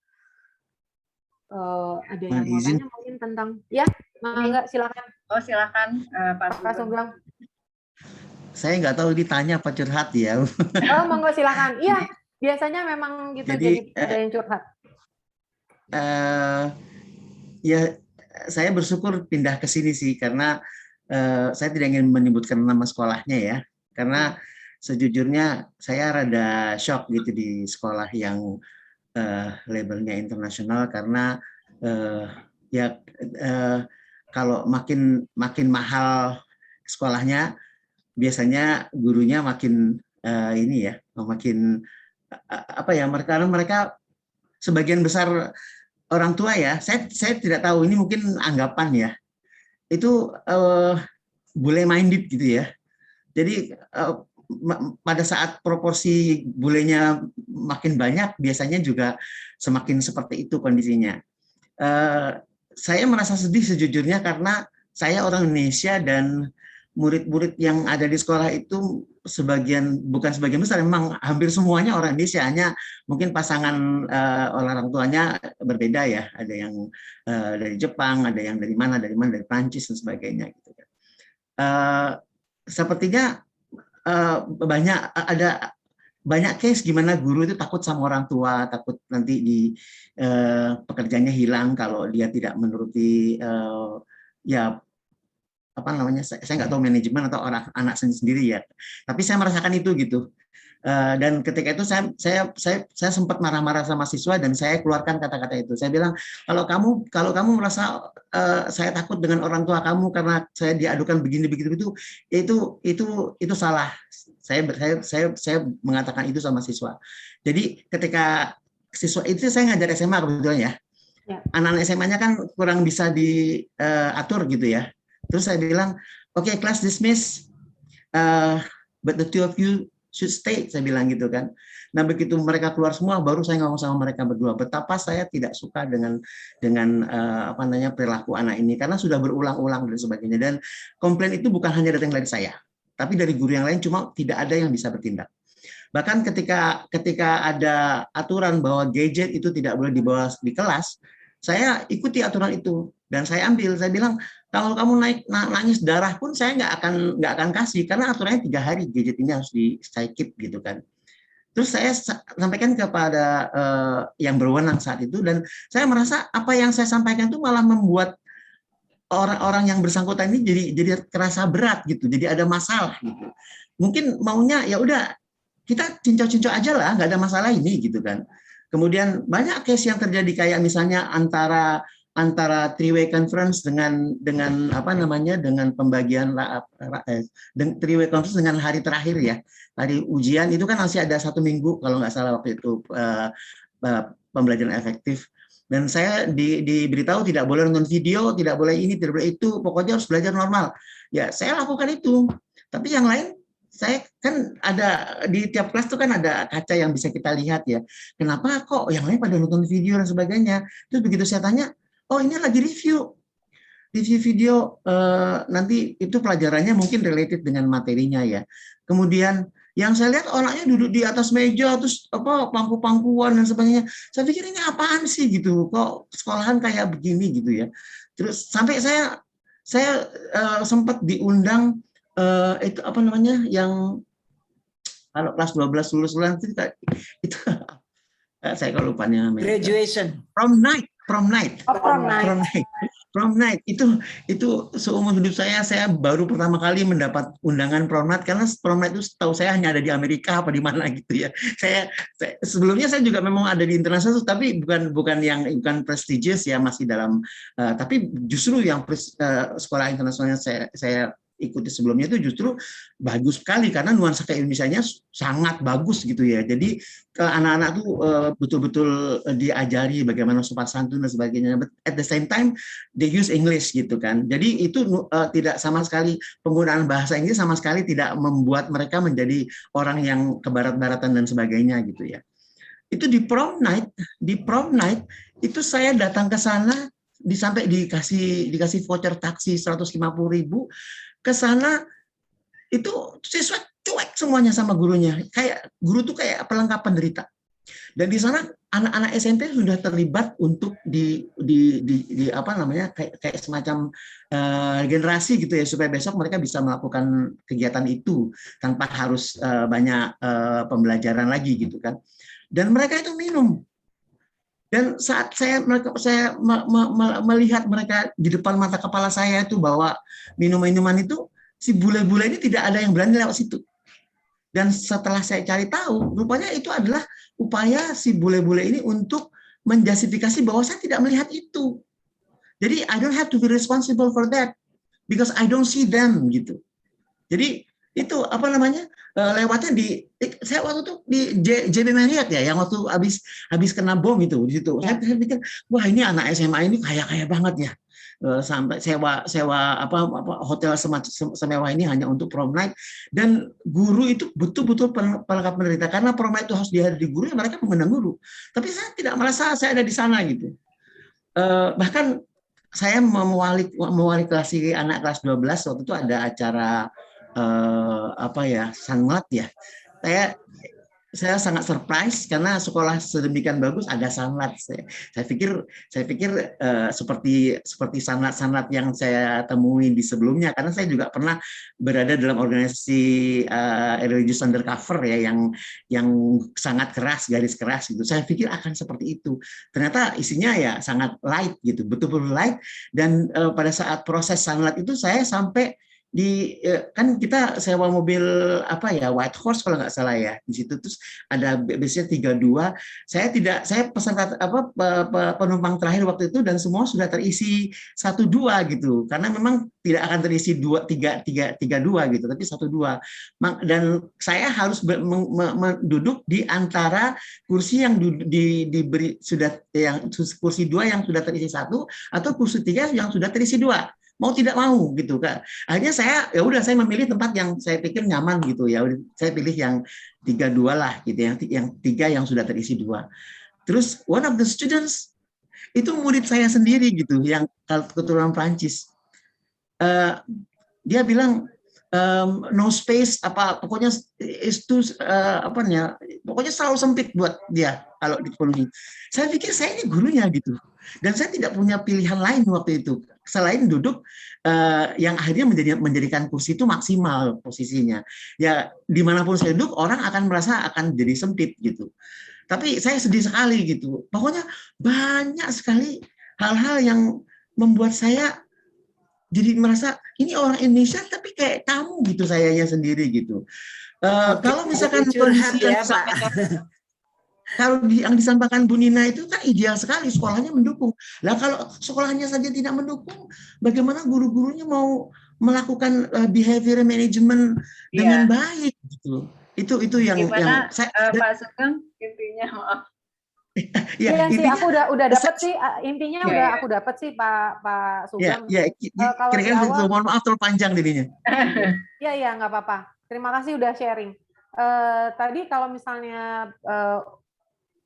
Ada yang mau Izin. tanya mungkin tentang, ya, Mangga, silakan. Oh silakan Pak Sugeng. Saya nggak tahu ditanya apa curhat ya. Oh, monggo silakan. Iya, biasanya memang gitu, jadi ada yang curhat. Ya, saya bersyukur pindah ke sini sih karena saya tidak ingin menyebutkan nama sekolahnya ya. Karena sejujurnya saya rada shock gitu di sekolah yang labelnya internasional karena kalau makin mahal sekolahnya, biasanya gurunya makin makin mereka sebagian besar orang tua ya, saya tidak tahu, ini mungkin anggapan ya, itu bule minded gitu ya. Jadi pada saat proporsi bulenya makin banyak, biasanya juga semakin seperti itu kondisinya. Saya merasa sedih sejujurnya karena saya orang Indonesia dan murid-murid yang ada di sekolah itu bukan sebagian besar, memang hampir semuanya orang Indonesia, hanya mungkin pasangan orang tuanya berbeda ya, ada yang dari Jepang, ada yang dari mana, dari Prancis dan sebagainya gitu. Sepertinya banyak case gimana guru itu takut sama orang tua, takut nanti pekerjaannya hilang kalau dia tidak menuruti saya nggak tahu manajemen atau orang anak sendiri ya, tapi saya merasakan itu gitu. Dan ketika itu saya sempat marah-marah sama siswa dan saya keluarkan kata-kata itu. Saya bilang, kalau kamu merasa saya takut dengan orang tua kamu karena saya diadukan begini begitu itu salah. Saya mengatakan itu sama siswa. Jadi ketika siswa itu, saya ngajar SMA kebetulan ya. Anak-anak SMA-nya kan kurang bisa diatur gitu ya. Terus saya bilang, oke, class dismiss, but the two of you should stay, saya bilang gitu kan. Nah begitu mereka keluar semua, baru saya ngomong sama mereka berdua betapa saya tidak suka dengan perilaku anak ini, karena sudah berulang-ulang dan sebagainya. Dan komplain itu bukan hanya datang dari saya, tapi dari guru yang lain, cuma tidak ada yang bisa bertindak. Bahkan ketika ada aturan bahwa gadget itu tidak boleh dibawa di kelas, saya ikuti aturan itu dan saya ambil. Saya bilang, kalau kamu nangis darah pun saya nggak akan kasih, karena aturannya 3 hari gadget ini harus saya keep gitu kan. Terus saya sampaikan kepada yang berwenang saat itu, dan saya merasa apa yang saya sampaikan itu malah membuat orang-orang yang bersangkutan ini jadi terasa berat gitu, jadi ada masalah gitu. Mungkin maunya ya udah kita cincau-cincau aja lah, nggak ada masalah ini gitu kan. Kemudian banyak case yang terjadi kayak misalnya antara three-way conference dengan pembagian three-way conference dengan hari terakhir ya, hari ujian itu kan masih ada 1 minggu kalau nggak salah waktu itu pembelajaran efektif. Dan saya diberitahu tidak boleh nonton video, tidak boleh ini, tidak boleh itu, pokoknya harus belajar normal. Ya saya lakukan itu. Tapi yang lain, saya kan ada di tiap kelas itu kan ada kaca yang bisa kita lihat ya. Kenapa kok yang lain pada nonton video dan sebagainya? Terus begitu saya tanya, oh ini lagi review video, nanti itu pelajarannya mungkin related dengan materinya ya. Kemudian yang saya lihat orangnya duduk di atas meja, terus pangku-pangkuan dan sebagainya. Saya pikir ini apaan sih gitu, kok sekolahan kayak begini gitu ya. Terus sampai saya sempat diundang itu yang kalau kelas 12 lulus itu saya kalau lupanya graduation, prom night. Itu seumur hidup saya baru pertama kali mendapat undangan prom night, karena prom night itu setahu saya hanya ada di Amerika apa di mana gitu ya. Saya sebelumnya saya juga memang ada di internasional, tapi bukan prestigious ya, masih dalam tapi justru yang sekolah internasional saya ikuti sebelumnya itu justru bagus sekali karena nuansa ke-Indonesianya sangat bagus gitu ya. Jadi anak-anak tuh betul-betul diajari bagaimana sopan santun dan sebagainya. But at the same time they use English gitu kan. Jadi itu tidak sama sekali, penggunaan bahasa Inggris sama sekali tidak membuat mereka menjadi orang yang kebarat-baratan dan sebagainya gitu ya. Itu di prom night itu saya datang ke sana sampai dikasih voucher taksi 150.000 ke sana, itu siswa cuek semuanya sama gurunya, kayak guru tuh kayak pelengkap penderita. Dan di sana anak-anak SMP sudah terlibat untuk di apa namanya kayak semacam generasi gitu ya, supaya besok mereka bisa melakukan kegiatan itu tanpa harus banyak pembelajaran lagi gitu kan. Dan mereka itu minum. Dan saat saya melihat mereka di depan mata kepala saya itu bawa minuman itu, si bule-bule ini tidak ada yang berani lewat situ. Dan setelah saya cari tahu, rupanya itu adalah upaya si bule-bule ini untuk menjustifikasi bahwa saya tidak melihat itu. Jadi I don't have to be responsible for that because I don't see them gitu. Jadi itu apa namanya lewatnya saya waktu itu di JB Marriott ya, yang waktu habis kena bom itu di situ. Saya pikir wah ini anak SMA ini kaya banget ya, sampai sewa apa hotel semewah ini hanya untuk prom night. Dan guru itu betul-betul pelengkap penderita, karena prom night itu harus dihadiri guru, ya mereka mengundang guru. Tapi saya tidak merasa saya ada di sana gitu. Bahkan saya mewali kelas anak kelas 12 waktu itu ada acara sunlight ya. Saya sangat surprise karena sekolah sedemikian bagus ada sunlight. Saya pikir seperti sunlight yang saya temui di sebelumnya, karena saya juga pernah berada dalam organisasi religious undercover ya, yang sangat keras, garis keras gitu. Saya pikir akan seperti itu. Ternyata isinya ya sangat light gitu, betul-betul light. Dan pada saat proses sunlight itu saya sampai kan kita sewa mobil White Horse kalau nggak salah ya, di situ terus ada biasanya 32. Saya pesan penumpang terakhir waktu itu, dan semua sudah terisi 1-2 gitu, karena memang tidak akan terisi 3-2 gitu, tapi 1-2. Dan saya harus duduk di antara kursi yang diberi kursi 2 yang sudah terisi 1 atau kursi 3 yang sudah terisi 2. Mau tidak mau gitu kan. Akhirnya saya memilih tempat yang saya pikir nyaman gitu ya. Saya pilih yang 3-2 lah gitu, yang 3 yang sudah terisi 2. Terus one of the students itu murid saya sendiri gitu, yang keturunan Prancis. Dia bilang no space pokoknya pokoknya selalu sempit buat dia kalau dipenuhi. Saya pikir saya ini gurunya gitu, dan saya tidak punya pilihan lain waktu itu selain duduk yang akhirnya menjadikan kursi itu maksimal posisinya. Ya dimanapun saya duduk, orang akan merasa akan jadi sempit gitu. Tapi saya sedih sekali gitu. Pokoknya banyak sekali hal-hal yang membuat saya jadi merasa ini orang Indonesia tapi kayak tamu gitu, sayanya sendiri gitu. Kalau misalkan kondisi yang kalau yang disampaikan Bu Nina itu kan ideal sekali, sekolahnya mendukung. Lah kalau sekolahnya saja tidak mendukung, bagaimana guru-gurunya mau melakukan behavior management dengan baik gitu. Itu yang gimana saya, Pak Sugeng intinya, maaf. Iya sih, aku udah dapat sih intinya, aku dapat sih Pak Sugeng. Kalau kira-kira mohon maaf terlalu panjang jadinya. Iya nggak apa-apa. Terima kasih udah sharing. Tadi kalau misalnya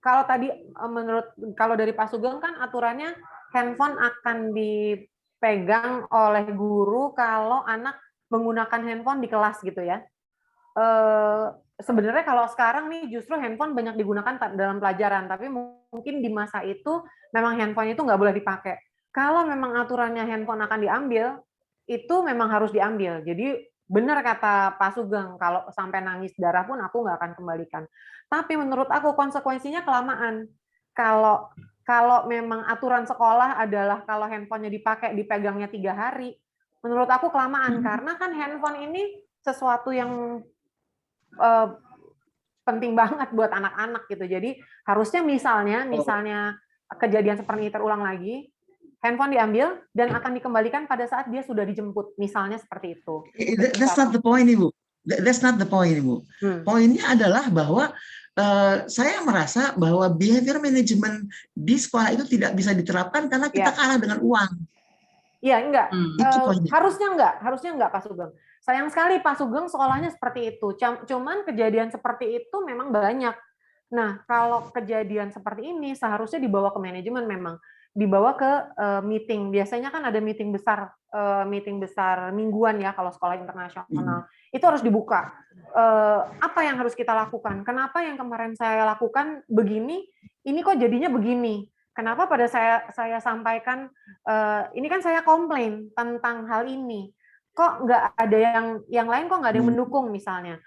kalau dari Pak Sugeng kan aturannya handphone akan dipegang oleh guru kalau anak menggunakan handphone di kelas gitu ya. Sebenarnya kalau sekarang nih justru handphone banyak digunakan dalam pelajaran, tapi mungkin di masa itu memang handphone itu nggak boleh dipakai. Kalau memang aturannya handphone akan diambil, itu memang harus diambil. Jadi benar kata Pak Sugeng, kalau sampai nangis darah pun aku nggak akan kembalikan. Tapi menurut aku konsekuensinya kelamaan. Kalau memang aturan sekolah adalah kalau handphonenya dipakai dipegangnya 3 hari, menurut aku kelamaan, karena kan handphone ini sesuatu yang penting banget buat anak-anak gitu. Jadi harusnya misalnya kejadian seperti ini terulang lagi, handphone diambil dan akan dikembalikan pada saat dia sudah dijemput, misalnya seperti itu. That's not the point, Ibu. That's not the point, Ibu. Poinnya adalah bahwa saya merasa bahwa behavior management di sekolah itu tidak bisa diterapkan karena kita kalah dengan uang. Iya, enggak. Itu poinnya. Harusnya enggak Pak Sugeng. Sayang sekali Pak Sugeng sekolahnya seperti itu. Cuman kejadian seperti itu memang banyak. Nah, kalau kejadian seperti ini seharusnya dibawa ke manajemen memang. Dibawa ke meeting. Biasanya kan ada meeting besar mingguan ya kalau sekolah internasional. Itu harus dibuka. Apa yang harus kita lakukan? Kenapa yang kemarin saya lakukan begini, ini kok jadinya begini? Kenapa pada saya sampaikan, ini kan saya komplain tentang hal ini, kok nggak ada yang lain kok nggak ada yang mendukung misalnya.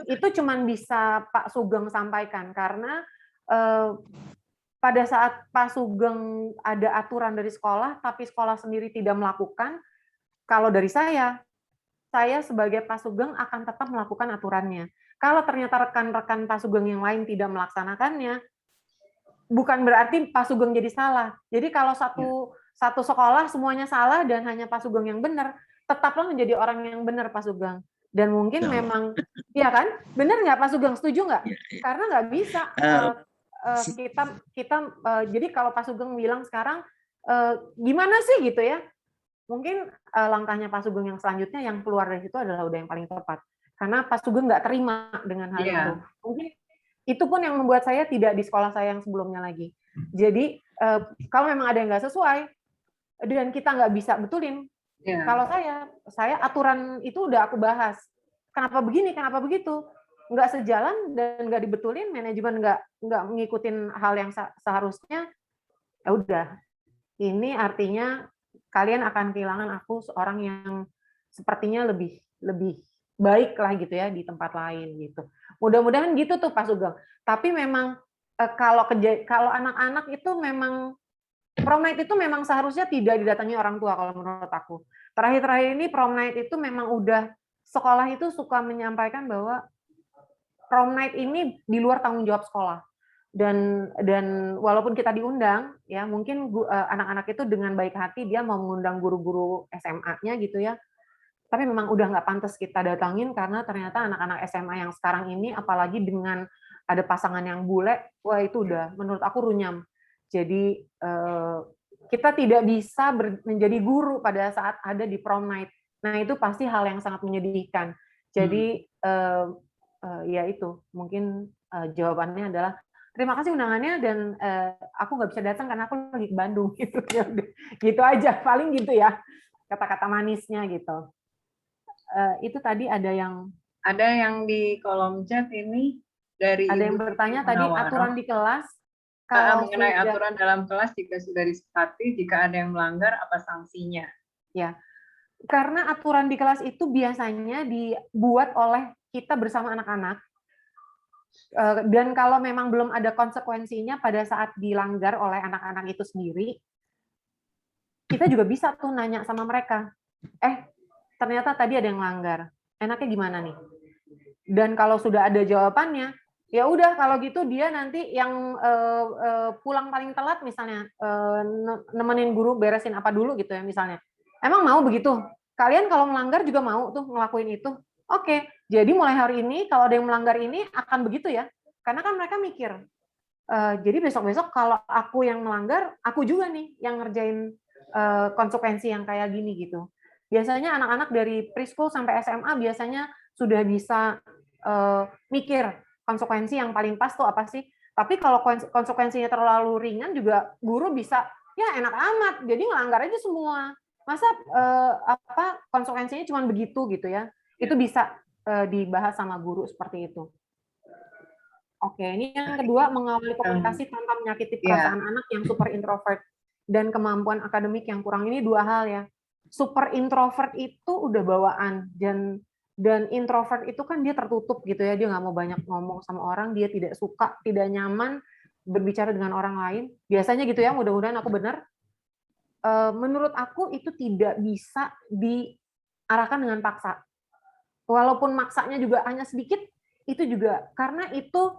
Itu cuman bisa Pak Sugeng sampaikan karena pada saat Pak Sugeng ada aturan dari sekolah, tapi sekolah sendiri tidak melakukan, kalau dari saya sebagai Pak Sugeng akan tetap melakukan aturannya. Kalau ternyata rekan-rekan Pak Sugeng yang lain tidak melaksanakannya, bukan berarti Pak Sugeng jadi salah. Jadi kalau satu sekolah semuanya salah dan hanya Pak Sugeng yang benar, tetaplah menjadi orang yang benar Pak Sugeng. Dan mungkin memang, ya kan? Benar nggak Pak Sugeng? Setuju nggak? Karena nggak bisa jadi kalau Pak Sugeng bilang sekarang gimana sih gitu ya? Mungkin langkahnya Pak Sugeng yang selanjutnya yang keluar dari situ adalah udah yang paling tepat. Karena Pak Sugeng nggak terima dengan hal itu. Mungkin itu pun yang membuat saya tidak di sekolah saya yang sebelumnya lagi. Jadi kalau memang ada yang nggak sesuai dan kita nggak bisa betulin, kalau saya aturan itu udah aku bahas. Kenapa begini, kenapa begitu? Nggak sejalan dan nggak dibetulin, manajemen nggak ngikutin hal yang seharusnya, ya udah. Ini artinya kalian akan kehilangan aku seorang yang sepertinya lebih baik lah gitu ya di tempat lain gitu. Mudah-mudahan gitu tuh Pak Sugeng. Tapi memang kalau anak-anak itu memang prom night itu memang seharusnya tidak didatangi orang tua kalau menurut aku. Terakhir-terakhir ini prom night itu memang udah sekolah itu suka menyampaikan bahwa prom night ini di luar tanggung jawab sekolah. Dan walaupun kita diundang ya mungkin anak-anak itu dengan baik hati dia mau mengundang guru-guru SMA-nya gitu ya. Tapi memang udah nggak pantas kita datangin karena ternyata anak-anak SMA yang sekarang ini apalagi dengan ada pasangan yang bule, wah itu udah menurut aku runyam. Jadi kita tidak bisa menjadi guru pada saat ada di prom night. Nah itu pasti hal yang sangat menyedihkan. Jadi ya itu mungkin jawabannya adalah terima kasih undangannya dan aku nggak bisa datang karena aku lagi ke Bandung gitu. Gitu aja paling gitu ya kata-kata manisnya gitu. Itu tadi ada yang di kolom chat ini dari ada yang bertanya tadi aturan di kelas kalau mengenai aturan dalam kelas jika sudah disepakati, jika ada yang melanggar apa sanksinya? Ya, karena aturan di kelas itu biasanya dibuat oleh kita bersama anak-anak dan kalau memang belum ada konsekuensinya pada saat dilanggar oleh anak-anak itu sendiri, kita juga bisa tuh nanya sama mereka, ternyata tadi ada yang melanggar, enaknya gimana nih? Dan kalau sudah ada jawabannya, ya udah kalau gitu dia nanti yang pulang paling telat misalnya nemenin guru beresin apa dulu gitu ya misalnya. Emang mau begitu? Kalian kalau melanggar juga mau tuh ngelakuin itu? Oke, jadi mulai hari ini kalau ada yang melanggar ini akan begitu ya. Karena kan mereka mikir, jadi besok-besok kalau aku yang melanggar, aku juga nih yang ngerjain konsekuensi yang kayak gini gitu. Biasanya anak-anak dari preschool sampai SMA biasanya sudah bisa mikir konsekuensi yang paling pas tuh apa sih. Tapi kalau konsekuensinya terlalu ringan juga guru bisa, ya enak amat, jadi ngelanggar aja semua. Masa konsekuensinya cuma begitu gitu ya. Itu bisa dibahas sama guru seperti itu. Oke, ini yang kedua, mengawali komunikasi tanpa menyakiti perasaan anak yang super introvert dan kemampuan akademik yang kurang. Ini dua hal ya. Super introvert itu udah bawaan dan introvert itu kan dia tertutup gitu ya, dia nggak mau banyak ngomong sama orang, dia tidak suka, tidak nyaman berbicara dengan orang lain. Biasanya gitu ya, mudah-mudahan aku benar. Menurut aku itu tidak bisa diarahkan dengan paksa. Walaupun maksanya juga hanya sedikit, itu juga karena itu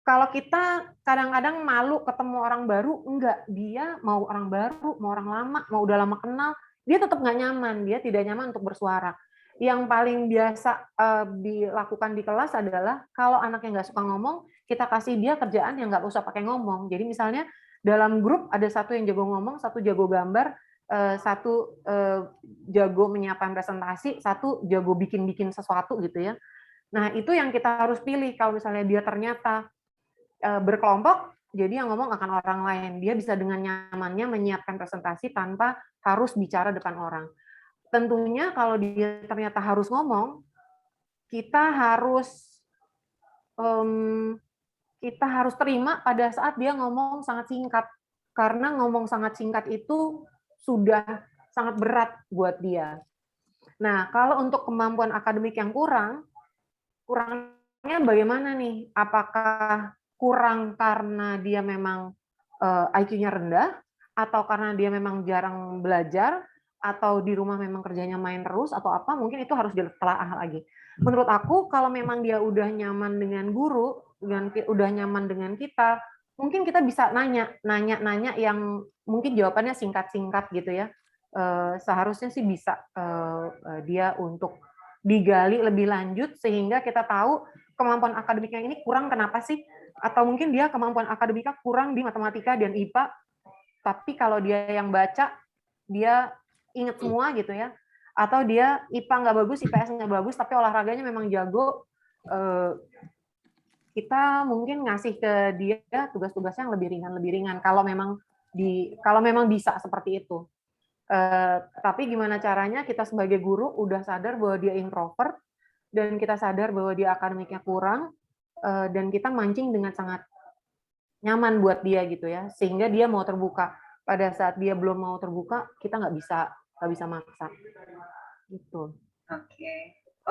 kalau kita kadang-kadang malu ketemu orang baru, enggak, dia mau orang baru, mau orang lama, mau udah lama kenal, dia tetap nggak nyaman, dia tidak nyaman untuk bersuara. Yang paling biasa dilakukan di kelas adalah kalau anaknya nggak suka ngomong, kita kasih dia kerjaan yang nggak usah pakai ngomong. Jadi misalnya dalam grup ada satu yang jago ngomong, satu jago gambar, satu jago menyiapkan presentasi, satu jago bikin-bikin sesuatu gitu ya. Nah itu yang kita harus pilih. Kalau misalnya dia ternyata berkelompok, jadi yang ngomong akan orang lain. Dia bisa dengan nyamannya menyiapkan presentasi tanpa harus bicara depan orang. Tentunya kalau dia ternyata harus ngomong, kita harus terima pada saat dia ngomong sangat singkat. Karena ngomong sangat singkat itu sudah sangat berat buat dia. Nah, kalau untuk kemampuan akademik yang kurangnya bagaimana nih? Apakah kurang karena dia memang IQ-nya rendah, atau karena dia memang jarang belajar, atau di rumah memang kerjanya main terus, atau apa, mungkin itu harus ditelaah lagi. Menurut aku, kalau memang dia udah nyaman dengan guru, udah nyaman dengan kita, mungkin kita bisa nanya yang mungkin jawabannya singkat-singkat gitu ya. Seharusnya sih bisa dia untuk digali lebih lanjut, sehingga kita tahu kemampuan akademiknya ini kurang kenapa sih, atau mungkin dia kemampuan akademiknya kurang di matematika dan IPA, tapi kalau dia yang baca, dia inget semua gitu ya, atau dia IPA nggak bagus, IPS nggak bagus, tapi olahraganya memang jago, kita mungkin ngasih ke dia tugas-tugasnya yang lebih ringan kalau memang bisa seperti itu. Tapi gimana caranya kita sebagai guru udah sadar bahwa dia introvert, dan kita sadar bahwa dia akademiknya kurang, dan kita mancing dengan sangat nyaman buat dia gitu ya, sehingga dia mau terbuka. Pada saat dia belum mau terbuka, kita nggak bisa maksa. Gitu.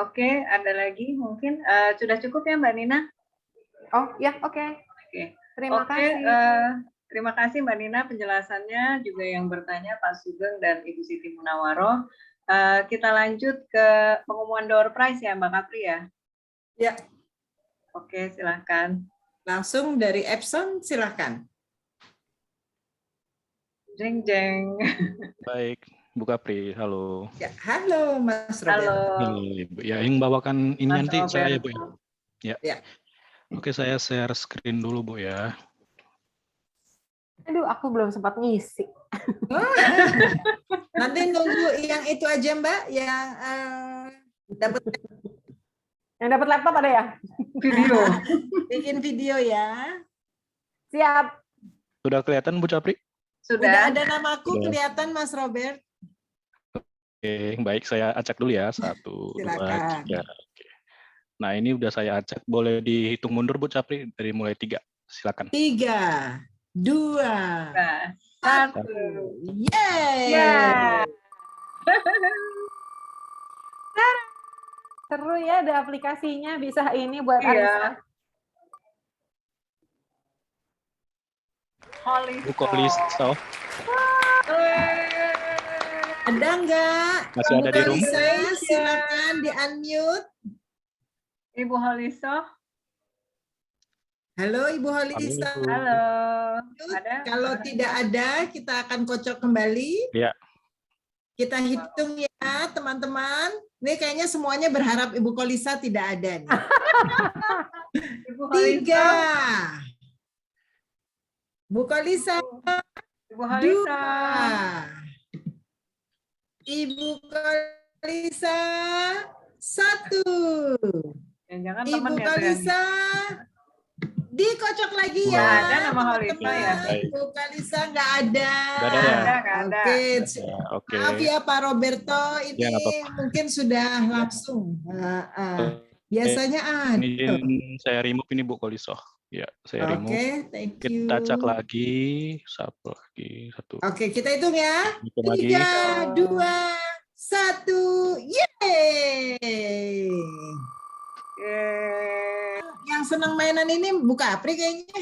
Oke, ada lagi mungkin sudah cukup ya Mbak Nina? Oh ya, oke. Terima kasih. Terima kasih Mbak Nina penjelasannya, juga yang bertanya Pak Sugeng dan Ibu Siti Munawaroh. Kita lanjut ke pengumuman door prize ya Mbak Kapri ya? Ya. Oke, silakan. Langsung dari Epson, silakan. Jeng jeng. Baik, Bu Kapri, halo. Ya, halo Mas Robert. Halo. Ibu. Ya, yang bawakan ini Mas nanti Robert. saya Bu. Ya. Oke, saya share screen dulu Bu ya. Aduh, aku belum sempat ngisi. Nanti nunggu yang itu aja Mbak, yang dapat laptop ada ya? Video. Bikin video ya. Siap. Sudah kelihatan Bu Capri? Sudah ada namaku kelihatan Mas Robert. Oke, baik, saya acak dulu ya. 1, 2, 3. Oke. Nah, ini udah saya acak. Boleh dihitung mundur Bu Capri dari mulai 3. Silakan. 3, 2, 1. Yeay. Yeah. Seru ya, ada aplikasinya, bisa ini buat Arisa. Bu Koliso. Ada enggak? Masih ada di room? Silakan di-unmute. Ibu Holiso. Halo Ibu Holisa. Halo. Ada? Kalau tidak ada, kita akan kocok kembali. Ya. Kita hitung ya, teman-teman. Ini kayaknya semuanya berharap Ibu Kolisa tidak ada nih. Ibu Holisa. 3. Bu Kolisa. Ibu Holisa. 2. Ibu Kolisa. 1. Jangan Ibu Kolisa. Dikocok lagi ya. Nggak ada nama Holisa ya. Ibu Kolisa nggak ada. Nggak ada. Oke. Maaf ya Pak Roberto, ini Ya, mungkin sudah langsung. Biasanya ada. Ini saya remove ini Bu Koliso. Ya, saya remove. Oke, thank you. Kita acak lagi, satu lagi, 1. Oke, kita hitung ya. Hitung lagi. 3, 2, 1. Yeay. Yang senang mainan ini Bu Kapri kayaknya.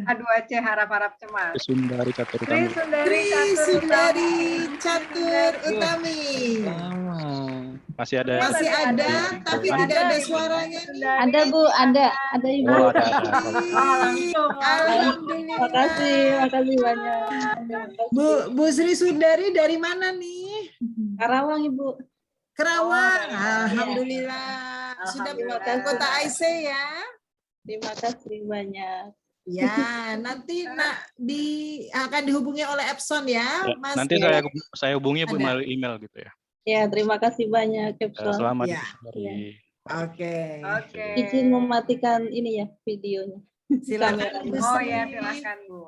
Aduh Aceh harap-harap cemas. Sundari Catur Utami. Tri Sundari Catur Utami. Masih ada. Masih ada, tapi tidak ada suaranya nih. Ada Bu, ada Ibu. Oh, ada. langsung. Alhamdulillah. Makasih banyak. Bu Sri Sundari dari mana nih? Karawang Ibu. Kerawang. iya. Alhamdulillah. Sudah bukan kota Aisyah ya? Terima kasih banyak. Ya, nanti akan dihubungi oleh Epson ya, Ya, Mas. nanti saya hubungi Bu Ada. melalui email gitu ya. Ya, terima kasih banyak Epson. Selamat Ya. dari Oke. Oke. Izin mematikan ini ya videonya. Silakan Kamera. Bu Oh Sri. ya, silakan Bu.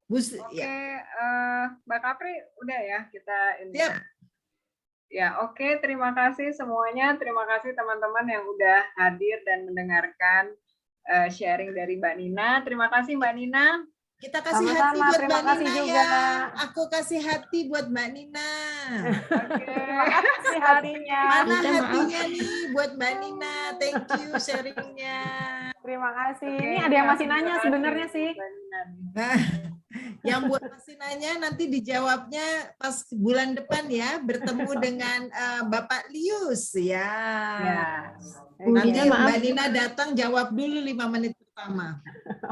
Oke, Ya. Mbak Kapri, udah ya kita ini. Siap. Ya, oke. Terima kasih semuanya. Terima kasih teman-teman yang udah hadir dan mendengarkan sharing dari Mbak Nina. Terima kasih Mbak Nina. Kita kasih Sama-sama, hati buat terima Mbak kasih Nina juga. ya. Aku kasih hati buat Mbak Nina. Oke. Kasih hatinya. Mana hatinya nih buat Mbak Nina? Thank you sharingnya. Terima kasih. Oke, Ini ada yang masih terima nanya kasih, sebenarnya sih. Mbak Nina. Nah, yang buat masih nanya nanti dijawabnya pas bulan depan ya, bertemu dengan Bapak Lius ya. Ya. Nanti Dina, maaf. Mbak Nina datang jawab dulu 5 menit pertama.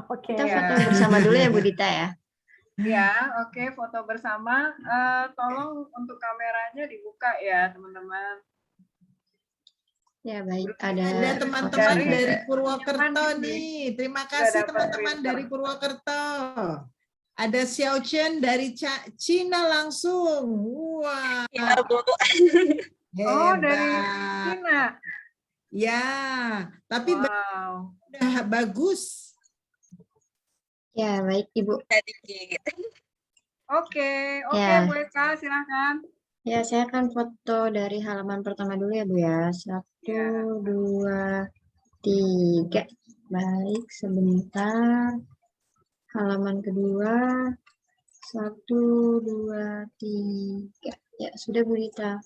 Oke. Kita Ya. foto bersama dulu ya Bu Dita ya. Ya, oke, foto bersama. Tolong untuk kameranya dibuka ya, teman-teman. Ya baik, Ada teman-teman Dari- dari Purwokerto Teman nih. Terima Sudah kasih dapat teman-teman printer. dari Purwokerto. Ada Xiao Chen dari Cina langsung. Wah. Oh, dari Hebat. Cina. Ya, tapi Wow. udah bagus. Ya baik Ibu. Oke, Ya. Bu Eka, silakan. Ya, saya akan foto dari halaman pertama dulu ya Bu ya. 1, Ya. 2, 3. Baik, sebentar. Halaman kedua. 1, 2, 3. Ya, sudah Bu Dita.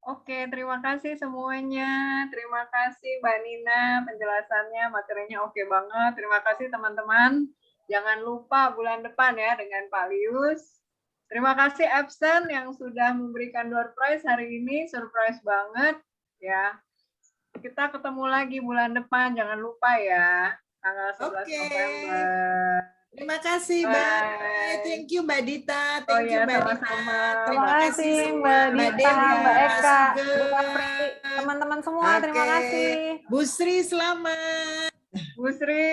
Oke, terima kasih semuanya. Terima kasih Mbak Nina, penjelasannya, materinya oke banget. Terima kasih teman-teman. Jangan lupa bulan depan ya dengan Pak Lius. Terima kasih Epson yang sudah memberikan door prize hari ini, surprise banget ya. Kita ketemu lagi bulan depan, jangan lupa ya, tanggal 11 Oke. November. Terima kasih, Bye. Bye. Thank you, Mbak Dita. Thank you, ya, Mbak Dita. sama-sama. Terima kasih Mbak semua. Dita, Dewi, Mbak Eka, Mas Bu Sugeng. Kapri, teman-teman semua, terima Oke. kasih. Bu Sri, selamat. Bu Sri,